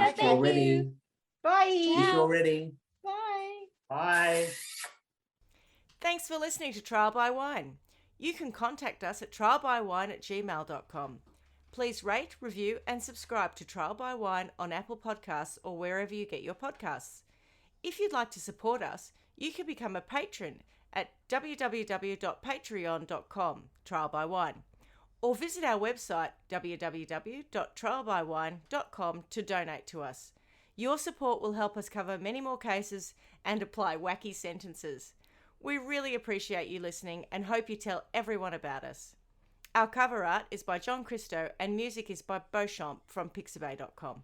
If thank you're ready. you. Bye. If you're ready. Bye. Bye. Thanks for listening to Trial by Wine. You can contact us at trialbywine@gmail.com. Please rate, review, and subscribe to Trial by Wine on Apple Podcasts or wherever you get your podcasts. If you'd like to support us, you can become a patron at www.patreon.com, Trial by Wine, or visit our website www.trialbywine.com to donate to us. Your support will help us cover many more cases and apply wacky sentences. We really appreciate you listening and hope you tell everyone about us. Our cover art is by John Christo and music is by Beauchamp from pixabay.com.